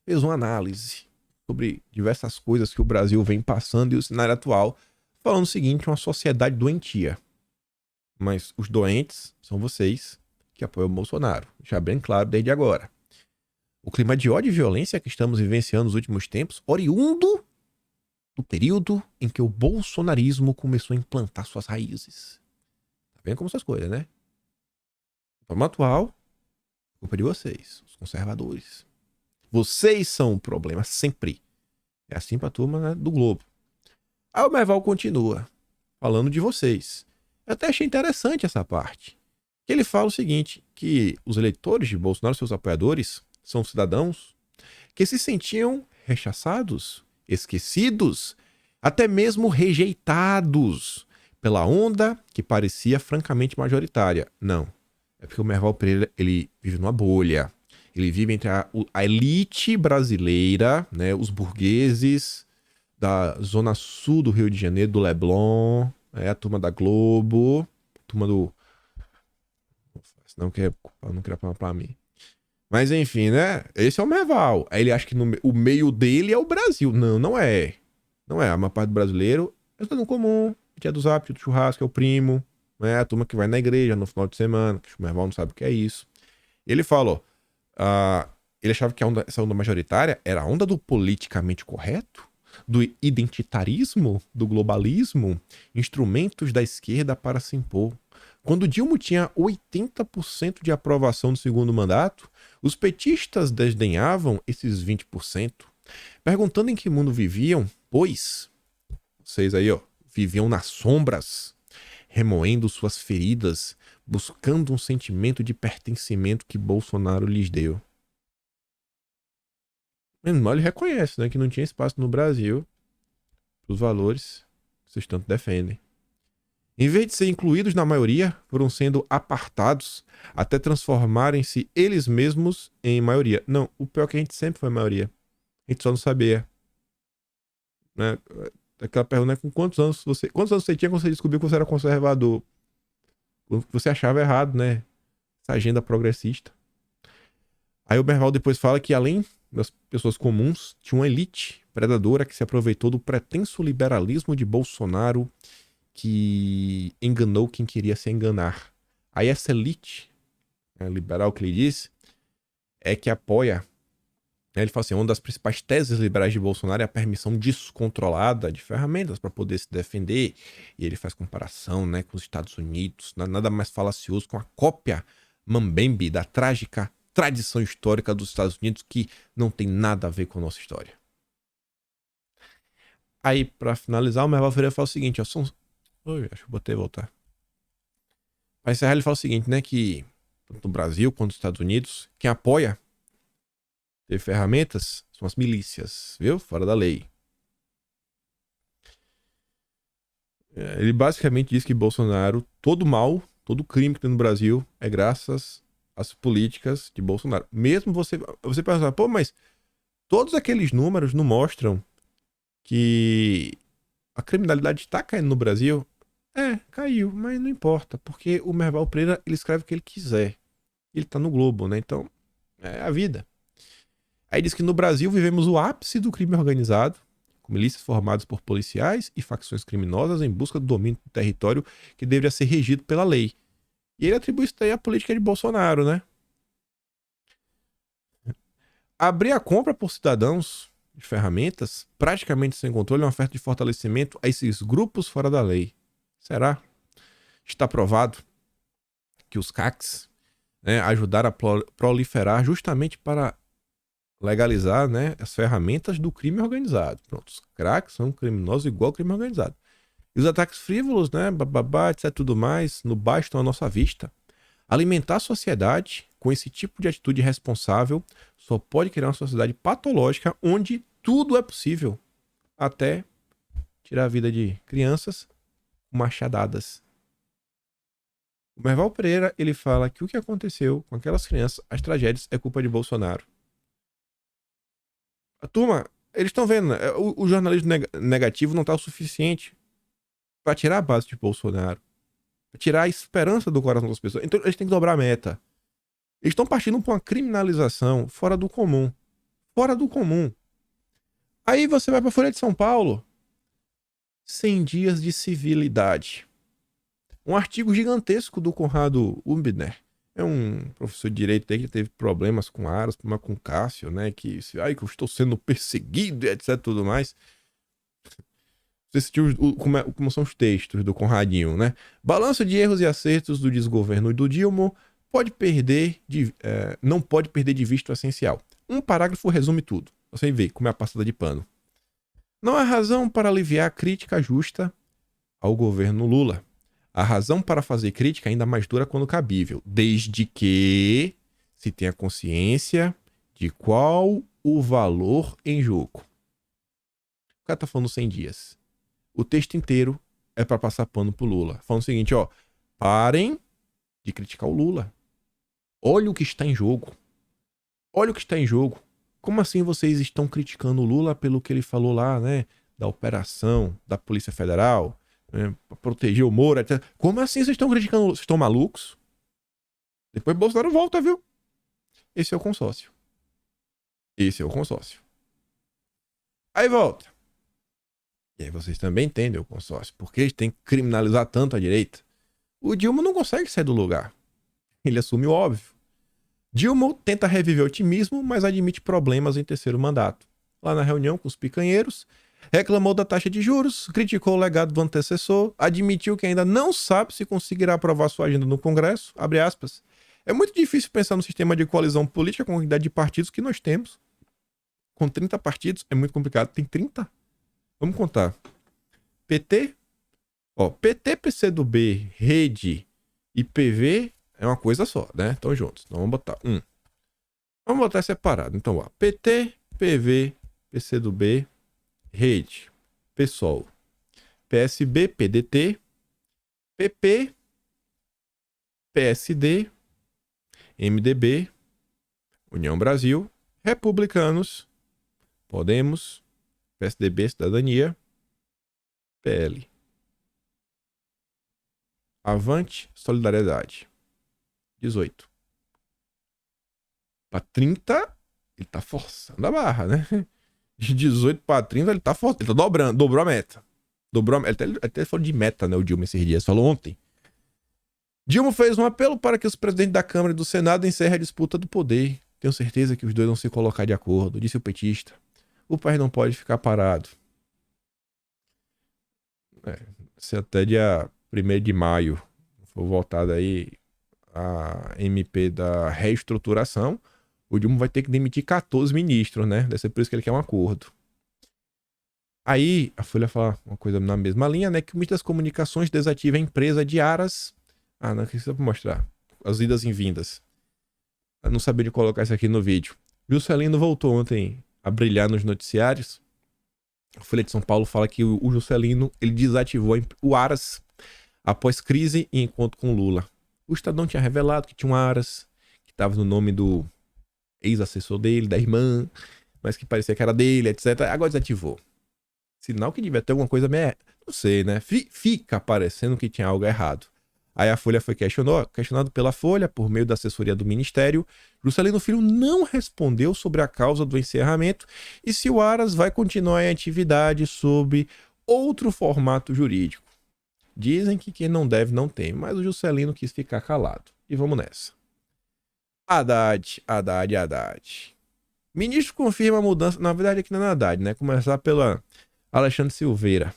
Speaker 1: fez uma análise sobre diversas coisas que o Brasil vem passando e o cenário atual, falando o seguinte, uma sociedade doentia. Mas os doentes são vocês que apoiam o Bolsonaro, já bem claro desde agora. O clima de ódio e violência que estamos vivenciando nos últimos tempos, oriundo do período em que o bolsonarismo começou a implantar suas raízes. Tá vendo como essas coisas, né? No forma atual, culpa de vocês, os conservadores. Vocês são o problema, sempre. É assim pra turma, né, do Globo. Aí o Merval continua falando de vocês. Eu até achei interessante essa parte. Que ele fala o seguinte, que os eleitores de Bolsonaro, seus apoiadores, são cidadãos que se sentiam rechaçados, esquecidos, até mesmo rejeitados pela onda que parecia francamente majoritária. Não. É porque o Merval Pereira, ele vive numa bolha. Ele vive entre a elite brasileira, né, os burgueses da zona sul do Rio de Janeiro, do Leblon, a turma da Globo, a turma do... Não queria falar pra mim. Mas enfim, né? Esse é o Merval. Aí ele acha que o meio dele é o Brasil. Não, não é. Não é. A maior parte do brasileiro é tudo comum. Dia do Zap, do churrasco, é o primo. né? A turma que vai na igreja no final de semana, que o Merval não sabe o que é isso. Ele fala, ó, ele achava que essa onda majoritária era a onda do politicamente correto, do identitarismo, do globalismo, instrumentos da esquerda para se impor. Quando Dilma tinha 80% de aprovação no segundo mandato, os petistas desdenhavam esses 20%, perguntando em que mundo viviam, pois vocês aí, ó, viviam nas sombras, remoendo suas feridas, buscando um sentimento de pertencimento que Bolsonaro lhes deu. Menos mal ele reconhece, né, que não tinha espaço no Brasil para os valores que vocês tanto defendem. Em vez de ser incluídos na maioria, foram sendo apartados até transformarem-se eles mesmos em maioria. Não, o pior é que a gente sempre foi maioria. A gente só não sabia. Né? Aquela pergunta é com quantos anos você tinha quando você descobriu que você era conservador? Quando você achava errado, né? Essa agenda progressista. Aí o Merval depois fala que além das pessoas comuns, tinha uma elite predadora que se aproveitou do pretenso liberalismo de Bolsonaro, que enganou quem queria se enganar. Aí essa elite, liberal que ele disse, é que apoia, né, ele fala assim, uma das principais teses liberais de Bolsonaro é a permissão descontrolada de ferramentas para poder se defender, e ele faz comparação, né, com os Estados Unidos, nada mais falacioso, com a cópia mambembe da trágica tradição histórica dos Estados Unidos, que não tem nada a ver com a nossa história. Aí, para finalizar, o Merval Ferreira fala o seguinte, ó, acho que eu botei voltar. Para encerrar, ele fala o seguinte, né, que tanto no Brasil quanto nos Estados Unidos, quem apoia ter ferramentas são as milícias, viu? Fora da lei. Ele basicamente diz que Bolsonaro, todo mal, todo crime que tem no Brasil é graças às políticas de Bolsonaro. Mesmo você pensar, pô, mas todos aqueles números não mostram que a criminalidade está caindo no Brasil? Caiu, mas não importa, porque o Merval Pereira, ele escreve o que ele quiser. Ele tá no Globo, né? Então, é a vida. Aí diz que no Brasil vivemos o ápice do crime organizado, com milícias formadas por policiais e facções criminosas em busca do domínio do território que deveria ser regido pela lei. E ele atribui isso daí à política de Bolsonaro, né? Abrir a compra por cidadãos de ferramentas, praticamente sem controle, é uma oferta de fortalecimento a esses grupos fora da lei. Será? Está provado que os CACs, né, ajudaram a proliferar justamente para legalizar, né, as ferramentas do crime organizado. Pronto, os craques são criminosos igual ao crime organizado. E os ataques frívolos, né, bababá, etc, tudo mais, no baixo estão à nossa vista. Alimentar a sociedade com esse tipo de atitude irresponsável só pode criar uma sociedade patológica onde tudo é possível, até tirar a vida de crianças com machadadas. O Merval Pereira, ele fala que o que aconteceu com aquelas crianças, as tragédias, é culpa de Bolsonaro. A turma, eles estão vendo, né? O jornalismo negativo não está o suficiente para tirar a base de Bolsonaro, para tirar a esperança do coração das pessoas. Então eles têm que dobrar a meta. Eles estão partindo para uma criminalização fora do comum. Fora do comum. Aí você vai para a Folha de São Paulo, 100 dias de civilidade. Um artigo gigantesco do Conrado Umbner. É um professor de direito aí que teve problemas com Aras, problemas com Cássio, né? Que eu estou sendo perseguido e etc, tudo mais. Você assistiu como são os textos do Conradinho, né? Balanço de erros e acertos do desgoverno do Dilma não pode perder de vista o essencial. Um parágrafo resume tudo. Você vê como é a passada de pano. Não há razão para aliviar a crítica justa ao governo Lula. A razão para fazer crítica é ainda mais dura quando cabível, desde que se tenha consciência de qual o valor em jogo. O cara tá falando 100 dias. O texto inteiro é para passar pano pro Lula. Falando o seguinte, ó, parem de criticar o Lula. Olha o que está em jogo. Olha o que está em jogo. Como assim vocês estão criticando o Lula pelo que ele falou lá, né? Da operação da Polícia Federal, né, pra proteger o Moro, etc. Como assim vocês estão criticando? Vocês estão malucos? Depois Bolsonaro volta, viu? Esse é o consórcio. Esse é o consórcio. Aí volta. E aí vocês também entendem o consórcio. Por que eles têm que criminalizar tanto a direita? O Dilma não consegue sair do lugar. Ele assume o óbvio. Dilma tenta reviver o otimismo, mas admite problemas em terceiro mandato. Lá na reunião com os picanheiros, reclamou da taxa de juros, criticou o legado do antecessor, admitiu que ainda não sabe se conseguirá aprovar sua agenda no Congresso, abre aspas. É muito difícil pensar no sistema de coalizão política com a quantidade de partidos que nós temos. Com 30 partidos é muito complicado. Tem 30? Vamos contar. PT, PT, PCdoB, Rede e PV é uma coisa só, né? Estão juntos. Então vamos botar Vamos botar separado. Então, PT, PV, PCdoB, Rede, PSOL, PSB, PDT, PP, PSD, MDB, União Brasil, Republicanos, Podemos, PSDB, Cidadania, PL. Avante, Solidariedade. 18. Para 30, ele tá forçando a barra, né? De 18 para 30, ele tá forçando. Ele tá dobrando, dobrou a meta. Ele até falou de meta, né? O Dilma esses dias, falou ontem. Dilma fez um apelo para que os presidentes da Câmara e do Senado encerrem a disputa do poder. Tenho certeza que os dois vão se colocar de acordo, disse o petista. O país não pode ficar parado. Se até dia 1º de maio for votado aí a MP da reestruturação, o Dilma vai ter que demitir 14 ministros, né? Deve ser por isso que ele quer um acordo. Aí, a Folha fala uma coisa na mesma linha, né? Que o ministro das Comunicações desativa a empresa de Aras. Não precisa mostrar. As idas e vindas. Eu não sabia de colocar isso aqui no vídeo. Juscelino voltou ontem a brilhar nos noticiários. A Folha de São Paulo fala que o Juscelino ele desativou o Aras após crise e encontro com Lula. O Estadão tinha revelado que tinha um Aras, que estava no nome do ex-assessor dele, da irmã, mas que parecia que era dele, etc. Agora desativou. Sinal que devia ter alguma coisa meio... Não sei, né? Fica parecendo que tinha algo errado. Aí a Folha foi questionado pela Folha, por meio da assessoria do Ministério. Juscelino Filho não respondeu sobre a causa do encerramento e se o Aras vai continuar em atividade sob outro formato jurídico. Dizem que quem não deve não tem, mas o Juscelino quis ficar calado. E vamos nessa. Haddad. Ministro confirma a mudança... Na verdade aqui não é Haddad, né? Começar pela Alexandre Silveira.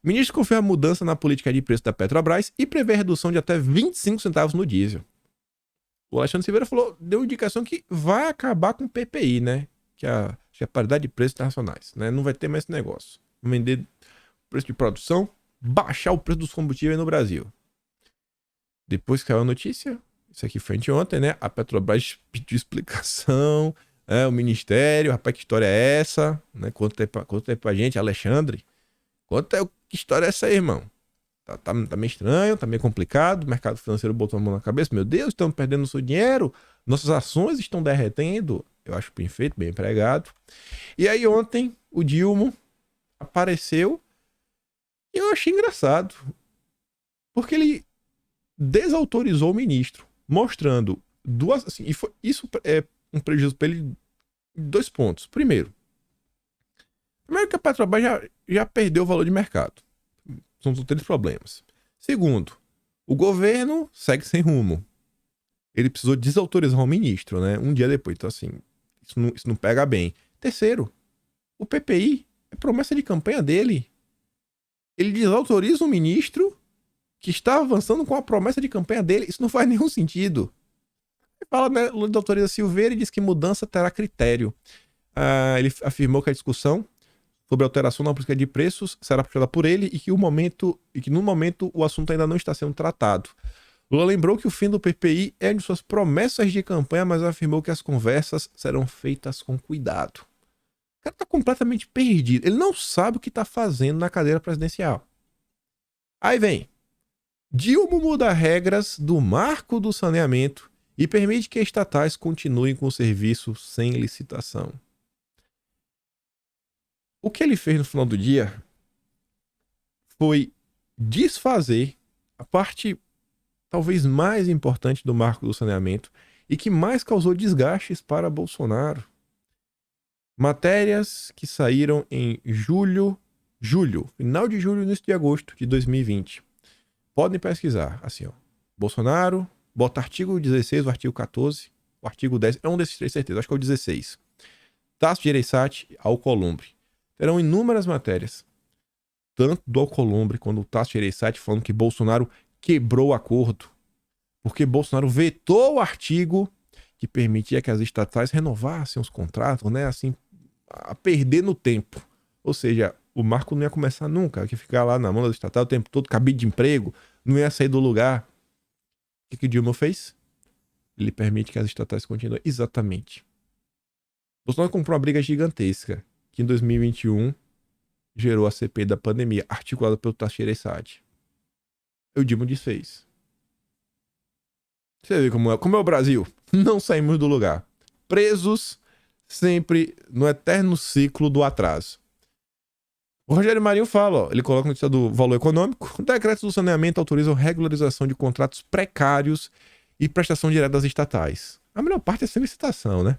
Speaker 1: Ministro confirma a mudança na política de preço da Petrobras e prevê redução de até 25 centavos no diesel. O Alexandre Silveira deu indicação que vai acabar com o PPI, né? Que é a paridade de preços internacionais, né? Não vai ter mais esse negócio. Vender o preço de produção, baixar o preço dos combustíveis no Brasil. Depois que caiu a notícia, isso aqui foi anteontem, né? A Petrobras pediu explicação, o Ministério, rapaz, que história é essa? Né? Conta aí pra gente, Alexandre. Que história é essa aí, irmão? Tá meio estranho, tá meio complicado. O mercado financeiro botou a mão na cabeça. Meu Deus, estamos perdendo nosso dinheiro. Nossas ações estão derretendo. Eu acho bem feito, bem empregado. E aí ontem, o Dilma apareceu e eu achei engraçado. Porque ele desautorizou o ministro, mostrando duas... Assim, isso é um prejuízo para ele em 2 pontos. Primeiro que a Petrobras já perdeu o valor de mercado. São 3 problemas. Segundo, o governo segue sem rumo. Ele precisou desautorizar o ministro, né? Um dia depois. Então, assim, isso não pega bem. Terceiro, o PPI é promessa de campanha dele. Ele desautoriza o ministro que está avançando com a promessa de campanha dele. Isso não faz nenhum sentido. Ele fala, né? O autoriza Silveira e diz que mudança terá critério. Ele afirmou que a discussão sobre alteração na política de preços será puxada por ele e que no momento o assunto ainda não está sendo tratado. Lula lembrou que o fim do PPI é de suas promessas de campanha, mas afirmou que as conversas serão feitas com cuidado. O cara tá completamente perdido. Ele não sabe o que tá fazendo na cadeira presidencial. Aí vem. Dilma muda regras do marco do saneamento e permite que estatais continuem com o serviço sem licitação. O que ele fez no final do dia foi desfazer a parte talvez mais importante do marco do saneamento e que mais causou desgastes para Bolsonaro. Matérias que saíram em final de julho, início de agosto de 2020. Podem pesquisar, assim, ó. Bolsonaro, bota artigo 16, o artigo 14, o artigo 10, é um desses três, certeza, acho que é o 16. Tasso Gereissati, Alcolumbre. Terão inúmeras matérias, tanto do Alcolumbre quanto do Tasso Gereissati, falando que Bolsonaro quebrou o acordo, porque Bolsonaro vetou o artigo que permitia que as estatais renovassem os contratos, né, assim, a perder no tempo. Ou seja, o marco não ia começar nunca, que ficar lá na mão da estatal o tempo todo, cabide de emprego, não ia sair do lugar. O que Dilma fez? Ele permite que as estatais continuem. Exatamente. Bolsonaro comprou uma briga gigantesca, que em 2021 gerou a CPI da pandemia, articulada pelo Tasso Gereissati. E o Dilma desfez. Você vê como é o Brasil. Não saímos do lugar. Presos sempre no eterno ciclo do atraso. O Rogério Marinho fala, ó, ele coloca no notícia do Valor Econômico, decretos do saneamento autorizam regularização de contratos precários e prestação direta das estatais. A melhor parte é sem licitação, né?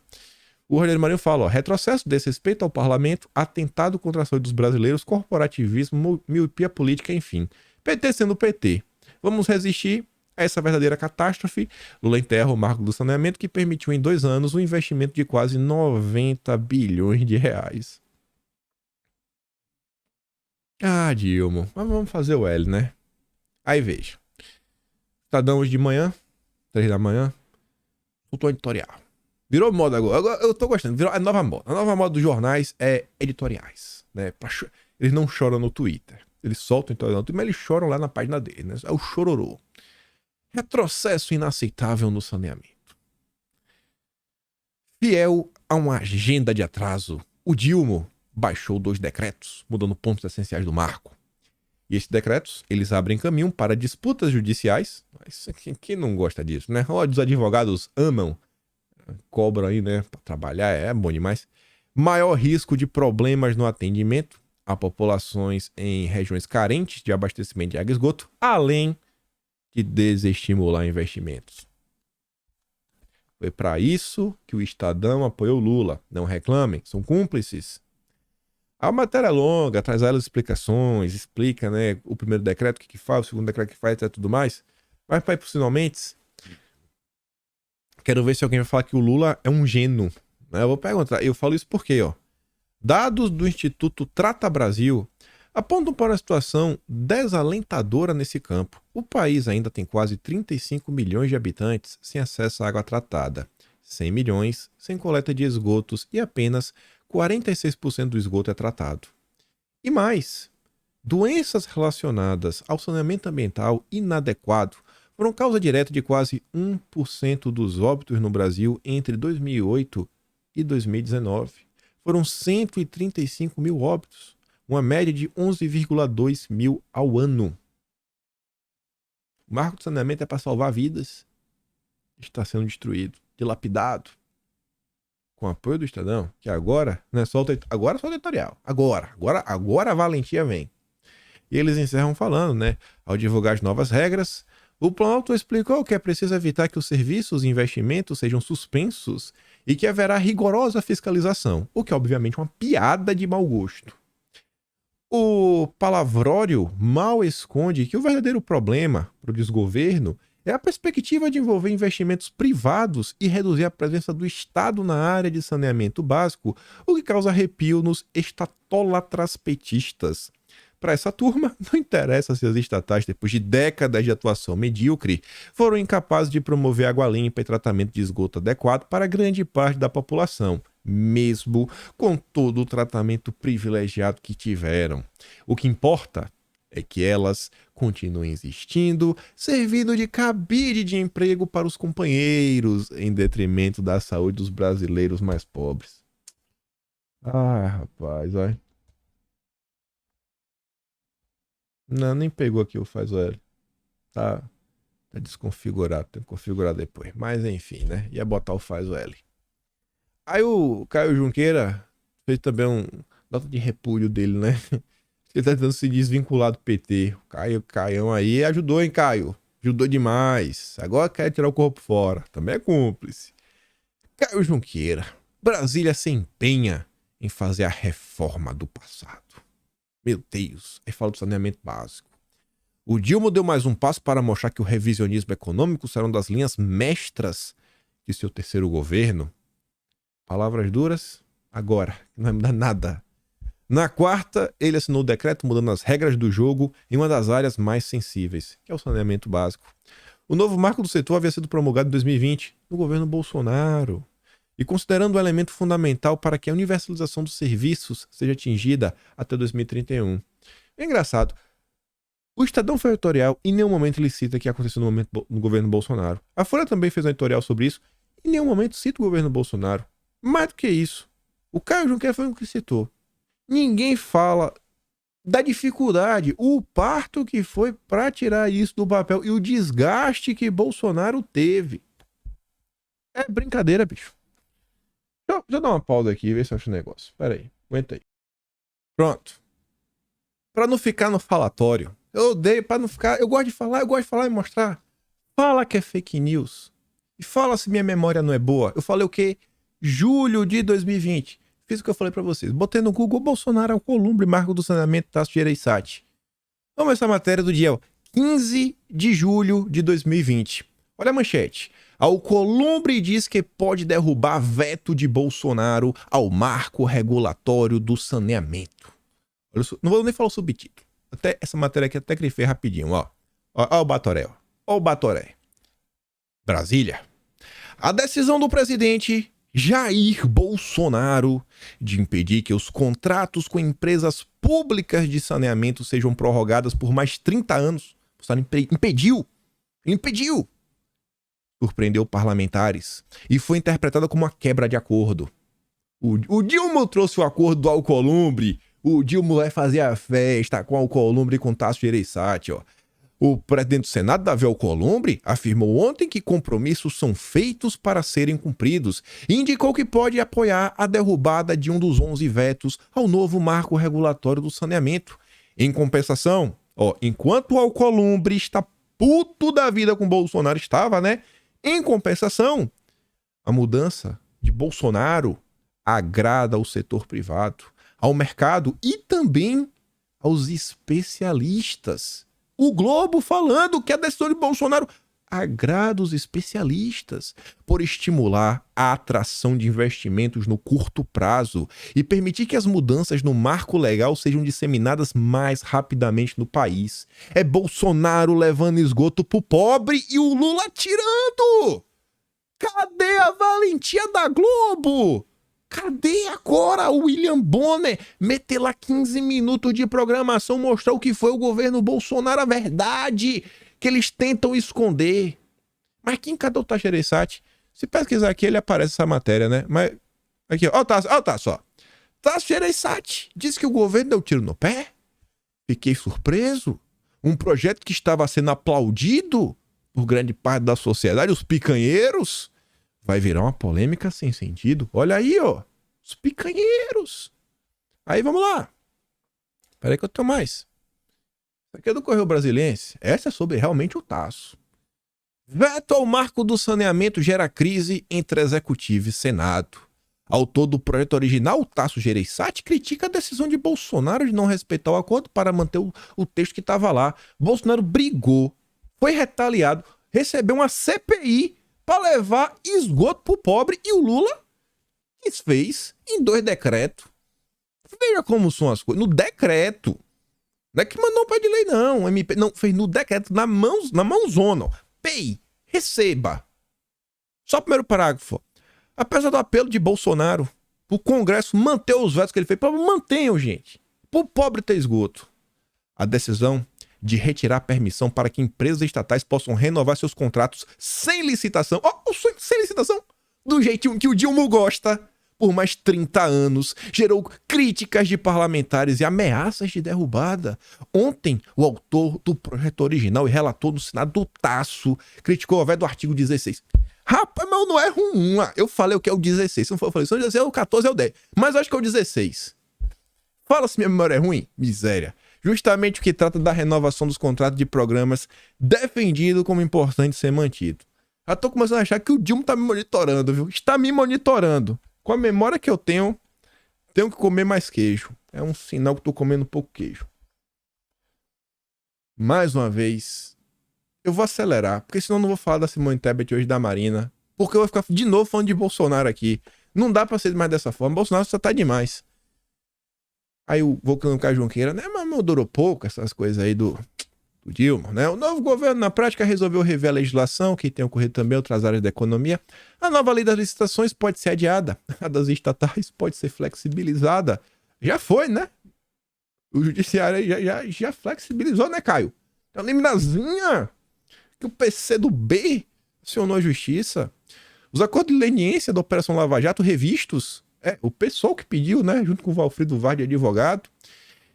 Speaker 1: O Rogério Marinho fala, ó, retrocesso, desrespeito ao parlamento, atentado contra a saúde dos brasileiros, corporativismo, miopia política, enfim. PT sendo PT. Vamos resistir a essa verdadeira catástrofe. Lula enterra o marco do saneamento que permitiu em 2 anos um investimento de quase 90 bilhões de reais. Ah, Dilma, mas vamos fazer o L, né? Aí veja. Estadão hoje de manhã, 3 da manhã, soltou editorial. Virou moda agora. Eu tô gostando. Virou a nova moda. A nova moda dos jornais é editoriais, né? Eles não choram no Twitter. Eles soltam editorial no Twitter, mas eles choram lá na página dele, né? É o chororô. Retrocesso inaceitável no saneamento. Fiel a uma agenda de atraso, o Dilma baixou 2 decretos, mudando pontos essenciais do marco. E esses decretos, eles abrem caminho para disputas judiciais. Mas quem não gosta disso, né? Os advogados amam, cobram aí, né? Para trabalhar, é bom demais. Maior risco de problemas no atendimento a populações em regiões carentes de abastecimento de água e esgoto, além de desestimular investimentos. Foi para isso que o Estadão apoiou Lula. Não reclamem, são cúmplices. A matéria é longa, traz várias explicações, explica, né, o primeiro decreto, o que faz, o segundo decreto, o que faz, e tudo mais. Mas para ir para os finalmente, quero ver se alguém vai falar que o Lula é um gênio. Eu vou perguntar, eu falo isso porque, ó, dados do Instituto Trata Brasil apontam para uma situação desalentadora nesse campo. O país ainda tem quase 35 milhões de habitantes sem acesso à água tratada, 100 milhões sem coleta de esgotos e apenas 46% do esgoto é tratado. E mais, doenças relacionadas ao saneamento ambiental inadequado foram causa direta de quase 1% dos óbitos no Brasil entre 2008 e 2019. Foram 135 mil óbitos, uma média de 11,2 mil ao ano. O marco do saneamento é para salvar vidas. Está sendo destruído, dilapidado. Com apoio do Estadão, que agora não é só agora é só o editorial. Agora a valentia vem. E eles encerram falando, né? Ao divulgar as novas regras, o Planalto explicou que é preciso evitar que os serviços e investimentos sejam suspensos e que haverá rigorosa fiscalização, o que é obviamente uma piada de mau gosto. O palavrório mal esconde que o verdadeiro problema para o desgoverno é a perspectiva de envolver investimentos privados e reduzir a presença do Estado na área de saneamento básico, o que causa arrepio nos estatolatas petistas. Para essa turma, não interessa se as estatais, depois de décadas de atuação medíocre, foram incapazes de promover água limpa e tratamento de esgoto adequado para grande parte da população, mesmo com todo o tratamento privilegiado que tiveram. O que importa é que elas continuem existindo, servindo de cabide de emprego para os companheiros, em detrimento da saúde dos brasileiros mais pobres. Ah, rapaz, olha. Não, nem pegou aqui o faz o L. Tá desconfigurado, tem que configurar depois. Mas enfim, né? Ia botar o faz o L. Aí o Caio Junqueira fez também um nota de repúdio dele, né? Ele tá tentando se desvincular do PT. O Caião aí ajudou, hein, Caio? Ajudou demais. Agora quer tirar o corpo fora. Também é cúmplice. Caio Junqueira. Brasília se empenha em fazer a reforma do passado. Meu Deus. Aí fala do saneamento básico. O Dilma deu mais um passo para mostrar que o revisionismo econômico será uma das linhas mestras de seu terceiro governo. Palavras duras, agora, não vai mudar nada. Na quarta, ele assinou o decreto mudando as regras do jogo em uma das áreas mais sensíveis, que é o saneamento básico. O novo marco do setor havia sido promulgado em 2020, no governo Bolsonaro, e considerando um elemento fundamental para que a universalização dos serviços seja atingida até 2031. É engraçado. O Estadão foi editorial, em nenhum momento ele cita que aconteceu no governo Bolsonaro. A Folha também fez um editorial sobre isso, em nenhum momento cita o governo Bolsonaro. Mais do que isso, o Caio Junqueira foi o que citou. Ninguém fala da dificuldade, o parto que foi para tirar isso do papel e o desgaste que Bolsonaro teve. É brincadeira, bicho. Deixa eu dar uma pausa aqui e ver se eu acho o negócio. Pera aí, aguenta aí. Pronto. Pra não ficar no falatório. Eu odeio, pra não ficar... Eu gosto de falar e mostrar. Fala que é fake news. E fala se minha memória não é boa. Eu falei o quê? Julho de 2020. Fiz o que eu falei pra vocês. Botei no Google Bolsonaro Alcolumbre, marco do saneamento Tasso Gereissati. Vamos essa matéria do dia 15 de julho de 2020. Olha a manchete. Alcolumbre diz que pode derrubar veto de Bolsonaro ao marco regulatório do saneamento. Não vou nem falar o subtítulo. Até essa matéria aqui até grifei rapidinho, ó. Ó o Batoré, ó. Ó o Batoré. Brasília. A decisão do presidente Jair Bolsonaro de impedir que os contratos com empresas públicas de saneamento sejam prorrogadas por mais 30 anos. Bolsonaro impediu. Ele impediu. Surpreendeu parlamentares e foi interpretada como uma quebra de acordo. O Dilma trouxe o acordo do Alcolumbre. O Dilma vai fazer a festa com o Alcolumbre e com Tasso Gereissati, ó. O presidente do Senado, Davi Alcolumbre, afirmou ontem que compromissos são feitos para serem cumpridos e indicou que pode apoiar a derrubada de um dos 11 vetos ao novo marco regulatório do saneamento. Em compensação, ó, enquanto o Alcolumbre está puto da vida com Bolsonaro, estava, né? Em compensação, a mudança de Bolsonaro agrada ao setor privado, ao mercado e também aos especialistas. O Globo falando que a decisão de Bolsonaro agrada os especialistas por estimular a atração de investimentos no curto prazo e permitir que as mudanças no marco legal sejam disseminadas mais rapidamente no país. É Bolsonaro levando esgoto pro pobre e o Lula tirando! Cadê a valentia da Globo? Cadê agora o William Bonner meter lá 15 minutos de programação, mostrar o que foi o governo Bolsonaro, a verdade que eles tentam esconder? Mas quem cadê o Tasso Gereissati? Se pesquisar aqui, ele aparece essa matéria, né? Mas aqui, ó, o Tasso, ó. Tasso Gereissati disse que o governo deu tiro no pé. Fiquei surpreso. Um projeto que estava sendo aplaudido por grande parte da sociedade, os picanheiros, vai virar uma polêmica sem sentido. Olha aí, ó. Os picanheiros. Aí, vamos lá. Peraí que eu tenho mais. Isso aqui é do Correio Brasiliense. Essa é sobre realmente o Tasso. Veto ao marco do saneamento gera crise entre Executivo e Senado. Autor do projeto original, Tasso Gereissati, critica a decisão de Bolsonaro de não respeitar o acordo para manter o texto que estava lá. Bolsonaro brigou, foi retaliado, recebeu uma CPI para levar esgoto pro pobre e o Lula fez em 2 decretos. Veja como são as coisas. No decreto. Não é que mandou para de lei, não. MP, não, fez no decreto, na mãozona. PEI, receba. Só o primeiro parágrafo. Apesar do apelo de Bolsonaro pro Congresso manter os vetos que ele fez, mantenham, gente. Pro pobre ter esgoto. A decisão de retirar a permissão para que empresas estatais possam renovar seus contratos sem licitação. Sem licitação? Do jeitinho que o Dilma gosta. Por mais 30 anos. Gerou críticas de parlamentares e ameaças de derrubada. Ontem, o autor do projeto original e relator do Senado, do Tasso, criticou o veto do artigo 16. Rapaz, mas não é ruim. Eu falei o que é o 16. Se não for, eu falei, se não é o 14, é o 10. Mas eu acho que é o 16. Fala se minha memória é ruim. Miséria. Justamente o que trata da renovação dos contratos de programas defendido como importante ser mantido. Já tô começando a achar que o Dilma tá me monitorando, viu? Está me monitorando. Com a memória que eu tenho que comer mais queijo. É um sinal que tô comendo pouco queijo. mais uma vez, eu vou acelerar, porque senão eu não vou falar da Simone Tebet hoje da Marina, porque eu vou ficar de novo falando de Bolsonaro aqui. Não dá pra ser mais dessa forma, Bolsonaro só tá demais. Aí eu vou colocar a Junqueira, né? Mas durou pouco essas coisas aí do Dilma, né? O novo governo, na prática, resolveu rever a legislação, que tem ocorrido também em outras áreas da economia. A nova lei das licitações pode ser adiada, a das estatais pode ser flexibilizada. Já foi, né? O judiciário aí já flexibilizou, né, Caio? Tem uma liminazinha que o PC do B acionou a justiça. Os acordos de leniência da Operação Lava Jato revistos, o pessoal que pediu, né, junto com o Valfrido Vaz de advogado.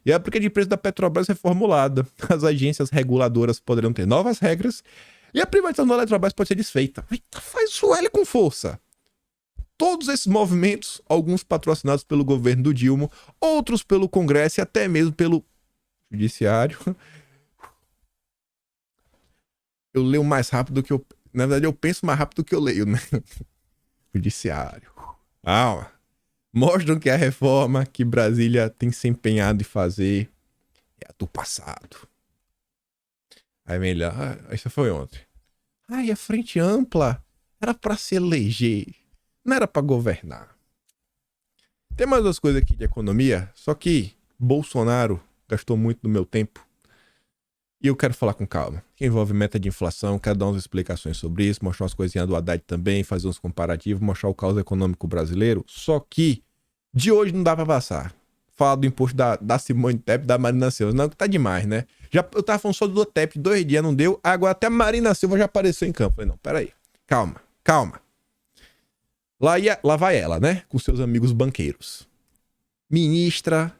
Speaker 1: E a época de preço da Petrobras reformulada. As agências reguladoras poderão ter novas regras e a privatização da Eletrobras pode ser desfeita. Eita, faz o L com força. Todos esses movimentos, alguns patrocinados pelo governo do Dilma, outros pelo Congresso e até mesmo pelo Judiciário. Eu leio mais rápido do que eu... Na verdade, eu penso mais rápido do que eu leio, né? Judiciário. Mostram que a reforma que Brasília tem se empenhado em fazer é a do passado. Aí melhor. Isso foi ontem. A frente ampla era pra se eleger, não era pra governar. Tem mais duas coisas aqui de economia, só que Bolsonaro gastou muito do meu tempo. E eu quero falar com calma. Que envolve meta de inflação, quero dar umas explicações sobre isso, mostrar umas coisinhas do Haddad também, fazer uns comparativos, mostrar o caos econômico brasileiro. Só que de hoje não dá pra passar. Falar do imposto da Simone Tebet, da Marina Silva. Não, que tá demais, né? Eu tava falando só do Tebet, 2 dias não deu, agora até a Marina Silva já apareceu em campo. Falei, não, peraí. Calma. Lá vai ela, né? Com seus amigos banqueiros. Ministra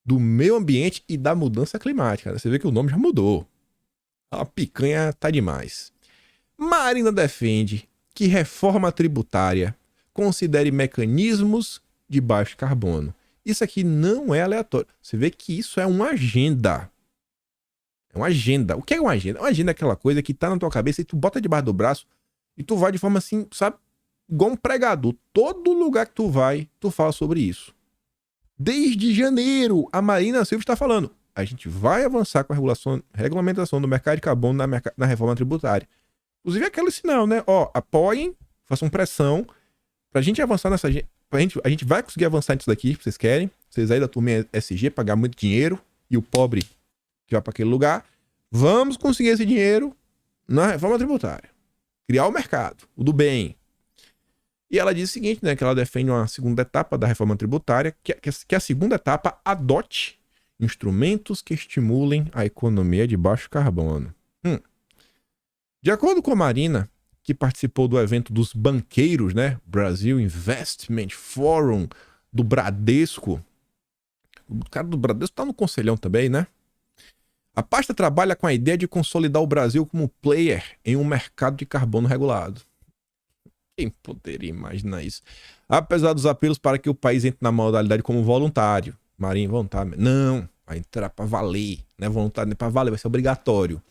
Speaker 1: do Meio Ambiente e da Mudança Climática. Você vê que o nome já mudou. A picanha tá demais. Marina defende que reforma tributária considere mecanismos de baixo carbono. Isso aqui não é aleatório. Você vê que isso é uma agenda. É uma agenda. O que é uma agenda? Uma agenda é aquela coisa que tá na tua cabeça e tu bota debaixo do braço e tu vai de forma assim, sabe? Igual um pregador. Todo lugar que tu vai, tu fala sobre isso. Desde janeiro, a Marina Silva está falando. A gente vai avançar com a regulamentação do mercado de carbono na reforma tributária. Inclusive aquele sinal, né? Apoiem, façam pressão pra gente avançar nessa... A gente vai conseguir avançar nisso daqui, se vocês querem. Vocês aí da turma SG, pagar muito dinheiro e o pobre que vai para aquele lugar. Vamos conseguir esse dinheiro na reforma tributária. Criar o mercado, o do bem. E ela diz o seguinte, né, que ela defende uma segunda etapa da reforma tributária, que a segunda etapa adote instrumentos que estimulem a economia de baixo carbono. De acordo com a Marina, que participou do evento dos banqueiros, né, Brasil Investment Forum, do Bradesco. O cara do Bradesco tá no conselhão também, né? A pasta trabalha com a ideia de consolidar o Brasil como player em um mercado de carbono regulado. Quem poderia imaginar isso? Apesar dos apelos para que o país entre na modalidade como voluntário. Marinho, voluntário. Não, vai entrar para valer. Não é voluntário, nem para valer, vai ser obrigatório.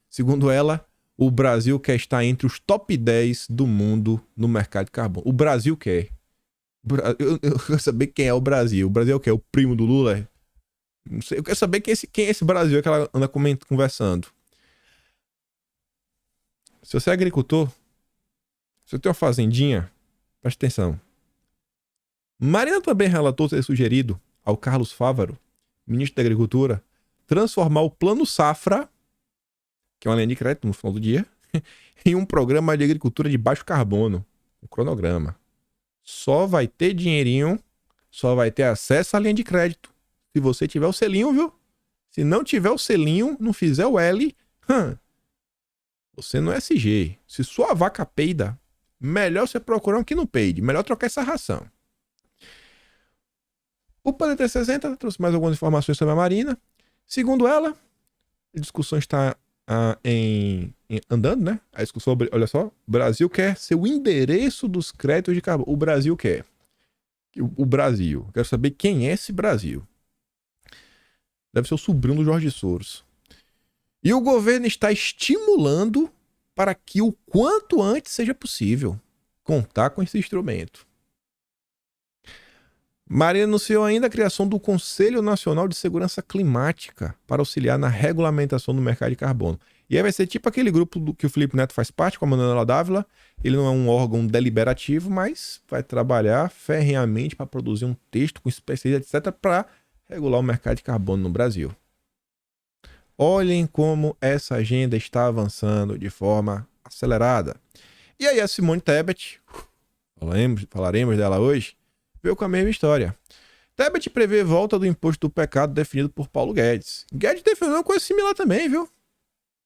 Speaker 1: Segundo ela, o Brasil quer estar entre os top 10 do mundo no mercado de carbono. O Brasil quer. Eu quero saber quem é o Brasil. O Brasil é o quê? O primo do Lula? Não sei. Eu quero saber quem é esse Brasil que ela anda conversando. Se você é agricultor, se você tem uma fazendinha, preste atenção. Marina também relatou ter sugerido ao Carlos Fávaro, ministro da Agricultura, transformar o Plano Safra, que é uma linha de crédito no final do dia, em um programa de agricultura de baixo carbono, um cronograma. Só vai ter dinheirinho, só vai ter acesso à linha de crédito se você tiver o selinho, viu? Se não tiver o selinho, não fizer o L, você não é SG. Se sua vaca peida, melhor você procurar um que não peide. Melhor trocar essa ração. O Poder 360 trouxe mais algumas informações sobre a Marina. Segundo ela, a discussão está andando, né? A discussão sobre, olha só, o Brasil quer ser o endereço dos créditos de carbono. O Brasil quer. O Brasil. Quero saber quem é esse Brasil. Deve ser o sobrinho do Jorge Soros. E o governo está estimulando para que o quanto antes seja possível contar com esse instrumento. Marinha anunciou ainda a criação do Conselho Nacional de Segurança Climática para auxiliar na regulamentação do mercado de carbono. E aí vai ser tipo aquele grupo que o Felipe Neto faz parte, com a Manuela Dávila. Ele não é um órgão deliberativo, mas vai trabalhar ferrenhamente para produzir um texto com especialistas, etc., para regular o mercado de carbono no Brasil. Olhem como essa agenda está avançando de forma acelerada. E aí a Simone Tebet, falaremos dela hoje, veio com a mesma história. Tebet prevê volta do imposto do pecado definido por Paulo Guedes. Guedes defendeu uma coisa similar também, viu?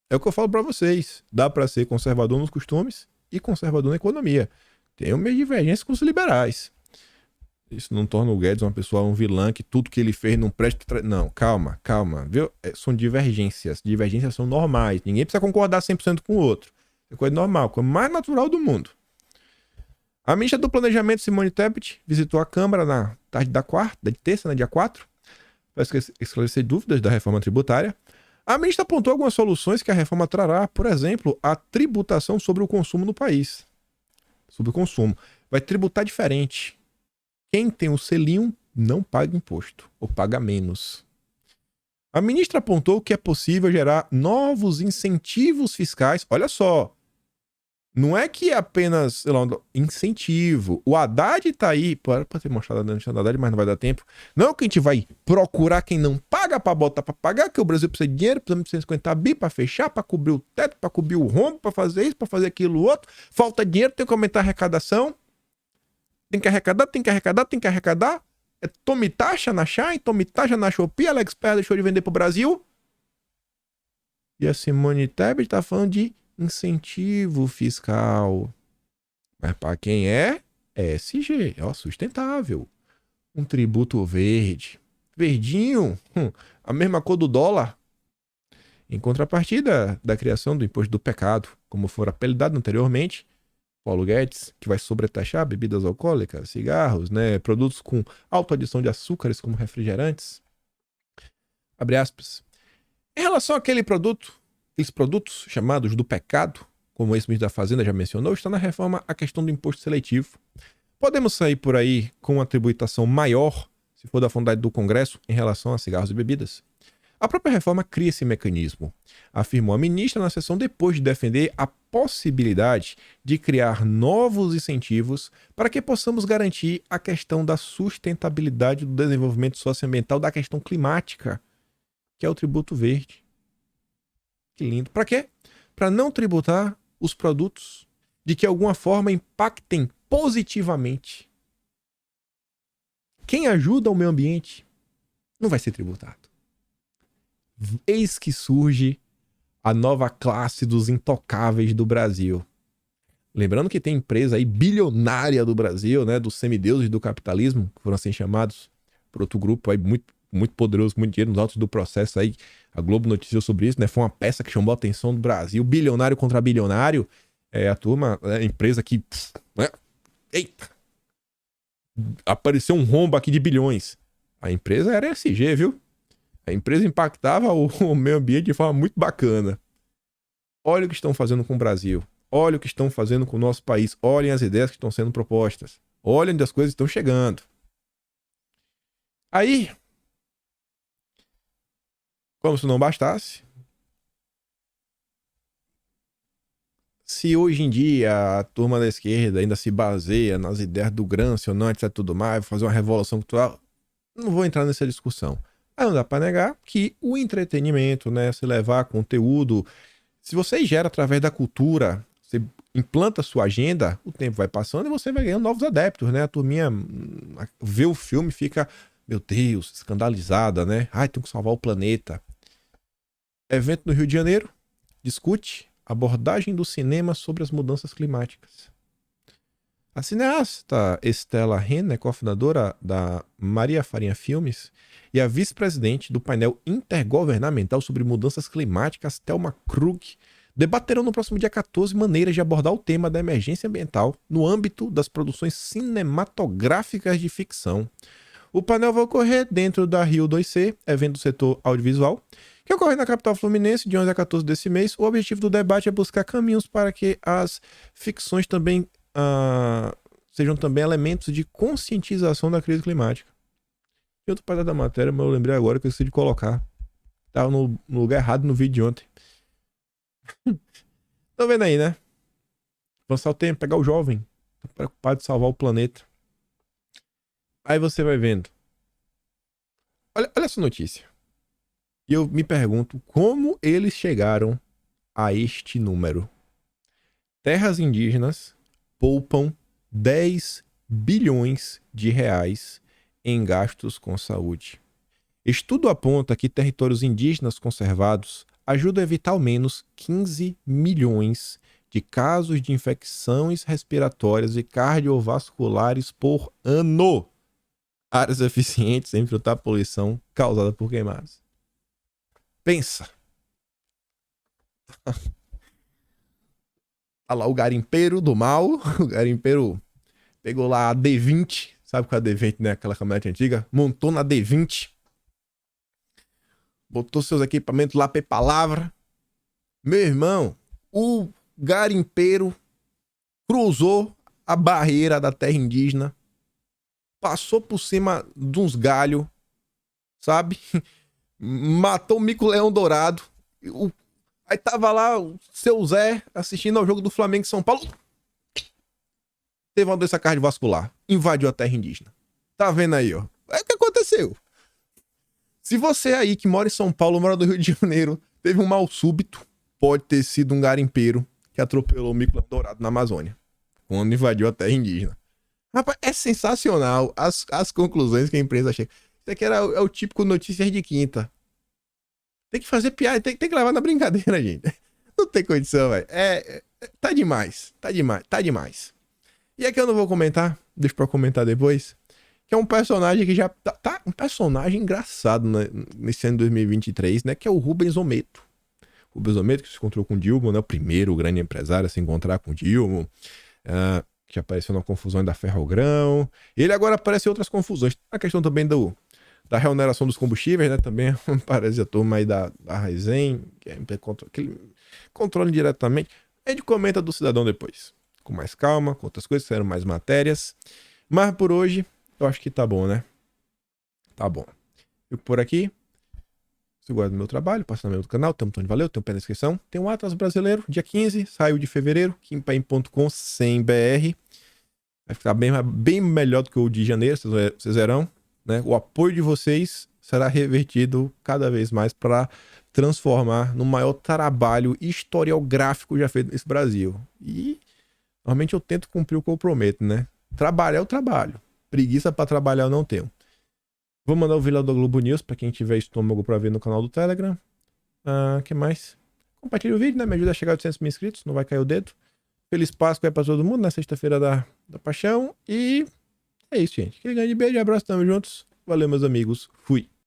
Speaker 1: É o que eu falo pra vocês. Dá pra ser conservador nos costumes e conservador na economia. Tem uma divergência com os liberais. Isso não torna o Guedes uma pessoa, um vilã, que tudo que ele fez não presta... Não, calma, viu? São divergências. Divergências são normais. Ninguém precisa concordar 100% com o outro. É coisa normal, coisa mais natural do mundo. A ministra do Planejamento, Simone Tebet, visitou a Câmara na tarde de terça, né, dia 4, para esclarecer dúvidas da reforma tributária. A ministra apontou algumas soluções que a reforma trará, por exemplo, a tributação sobre o consumo no país. Sobre o consumo. Vai tributar diferente. Quem tem o selinho não paga imposto, ou paga menos. A ministra apontou que é possível gerar novos incentivos fiscais. Olha só, não é que é apenas, sei lá, um incentivo. O Haddad tá aí, para ter mostrado a notícia do Haddad, mas não vai dar tempo. Não é que a gente vai procurar quem não paga para botar para pagar, que o Brasil precisa de dinheiro, precisamos de 150 bi para fechar, para cobrir o teto, para cobrir o rombo, para fazer isso, para fazer aquilo outro. Falta dinheiro, tem que aumentar a arrecadação. Tem que arrecadar. É tome taxa na Shine, tome taxa na Shopee, AliExpress deixou de vender pro Brasil. E a Simone Tebet tá falando de incentivo fiscal. Mas para quem é ESG, ó, sustentável. Um tributo verde. Verdinho, a mesma cor do dólar. Em contrapartida da criação do imposto do pecado, como for apelidado anteriormente, Paulo Guedes, que vai sobretaxar bebidas alcoólicas, cigarros, né, produtos com alta adição de açúcares como refrigerantes. Abre aspas. Em relação àqueles produtos chamados do pecado, como esse ministro da Fazenda já mencionou, está na reforma a questão do imposto seletivo. Podemos sair por aí com uma tributação maior, se for da vontade do Congresso, em relação a cigarros e bebidas. A própria reforma cria esse mecanismo, afirmou a ministra na sessão depois de defender a possibilidade de criar novos incentivos para que possamos garantir a questão da sustentabilidade do desenvolvimento socioambiental da questão climática, que é o tributo verde. Que lindo. Para quê? Para não tributar os produtos de que de alguma forma impactem positivamente. Quem ajuda o meio ambiente não vai ser tributado. Eis que surge a nova classe dos intocáveis do Brasil. Lembrando que tem empresa aí bilionária do Brasil, né, dos semideuses do capitalismo, que foram assim chamados por outro grupo aí muito poderoso, muito dinheiro nos autos do processo aí. A Globo noticiou sobre isso, né? Foi uma peça que chamou a atenção do Brasil, bilionário contra bilionário. A turma, a empresa que... Eita! Apareceu um rombo aqui de bilhões. A empresa era ESG, viu? A empresa impactava o meio ambiente de forma muito bacana. Olha o que estão fazendo com o Brasil. Olha o que estão fazendo com o nosso país. Olhem as ideias que estão sendo propostas. Olhem onde as coisas estão chegando. Aí, como se não bastasse, se hoje em dia a turma da esquerda ainda se baseia nas ideias do Gramsci ou não, etc, tudo mais, vai fazer uma revolução cultural, não vou entrar nessa discussão. Aí não dá para negar que o entretenimento, né, se levar conteúdo, se você gera através da cultura, você implanta a sua agenda, o tempo vai passando e você vai ganhando novos adeptos, né? A turminha vê o filme e fica, meu Deus, escandalizada, né? Ai, tem que salvar o planeta. Evento no Rio de Janeiro discute abordagem do cinema sobre as mudanças climáticas. A cineasta Estela Ren, é cofundadora da Maria Farinha Filmes e a vice-presidente do painel intergovernamental sobre mudanças climáticas, Thelma Krug, debaterão no próximo dia 14 maneiras de abordar o tema da emergência ambiental no âmbito das produções cinematográficas de ficção. O painel vai ocorrer dentro da Rio 2C, evento do setor audiovisual, que ocorre na capital fluminense de 11 a 14 desse mês. O objetivo do debate é buscar caminhos para que as ficções também sejam também elementos de conscientização da crise climática. Tem outra parte da matéria, mas eu lembrei agora que eu esqueci de colocar. Tava no lugar errado no vídeo de ontem. Tá vendo aí, né? Avançar o tempo, pegar o jovem. Tá preocupado em salvar o planeta. Aí você vai vendo. Olha essa notícia. E eu me pergunto como eles chegaram a este número. Terras indígenas poupam 10 bilhões de reais em gastos com saúde. Estudo aponta que territórios indígenas conservados ajudam a evitar ao menos 15 milhões de casos de infecções respiratórias e cardiovasculares por ano. Áreas eficientes em enfrentar a poluição causada por queimadas. Pensa. Tá lá o garimpeiro do mal. O garimpeiro pegou lá a D20. Sabe qual é a D20, né? Aquela caminhonete antiga. Montou na D20. Botou seus equipamentos lá pra palavra. Meu irmão, o garimpeiro cruzou a barreira da terra indígena. Passou por cima de uns galhos. Sabe? Matou o mico-leão dourado. Aí tava lá o seu Zé assistindo ao jogo do Flamengo em São Paulo. Teve uma doença cardiovascular. Invadiu a terra indígena. Tá vendo aí, ó. É o que aconteceu. Se você aí que mora em São Paulo, mora do Rio de Janeiro, teve um mal súbito, pode ter sido um garimpeiro que atropelou o mico-leão dourado na Amazônia. Quando invadiu a terra indígena. Rapaz, é sensacional as conclusões que a empresa chega. Isso aqui é o típico notícias de quinta. Tem que fazer piada, tem que levar na brincadeira, gente. Não tem condição, velho. Tá demais. E aqui eu não vou comentar, deixa pra comentar depois, que é um personagem que já tá um personagem engraçado, né, nesse ano de 2023, né, que é o Rubens Ometo. Rubens Ometo que se encontrou com o Dilma, né, o primeiro grande empresário a se encontrar com o Dilma, que apareceu na confusão da Ferrogrão. Ele agora aparece em outras confusões. A questão também da reoneração dos combustíveis, né? Também aparece a turma aí da Raizen, que é aquele controle diretamente. A gente comenta do cidadão depois, com mais calma, com outras coisas, serão mais matérias. Mas por hoje, eu acho que tá bom, né? Tá bom. Fico por aqui. Se gosta do meu trabalho, passa no meu canal, tem um botão de valeu, tem um pé na descrição. Tem um Atlas Brasileiro, dia 15, saiu de fevereiro, kimpaim.com, sem BR. Vai ficar bem melhor do que o de janeiro, vocês verão. Né? O apoio de vocês será revertido cada vez mais para transformar no maior trabalho historiográfico já feito nesse Brasil. E normalmente eu tento cumprir o que eu prometo, né? Trabalhar eu trabalho. Preguiça para trabalhar eu não tenho. Vou mandar o Vila do Globo News para quem tiver estômago para ver no canal do Telegram. Que mais? Compartilha o vídeo, né? Me ajuda a chegar a 800 mil inscritos, não vai cair o dedo. Feliz Páscoa aí pra todo mundo na sexta-feira da Paixão. E é isso, gente. Aquele grande beijo, abraço, tamo juntos. Valeu, meus amigos. Fui.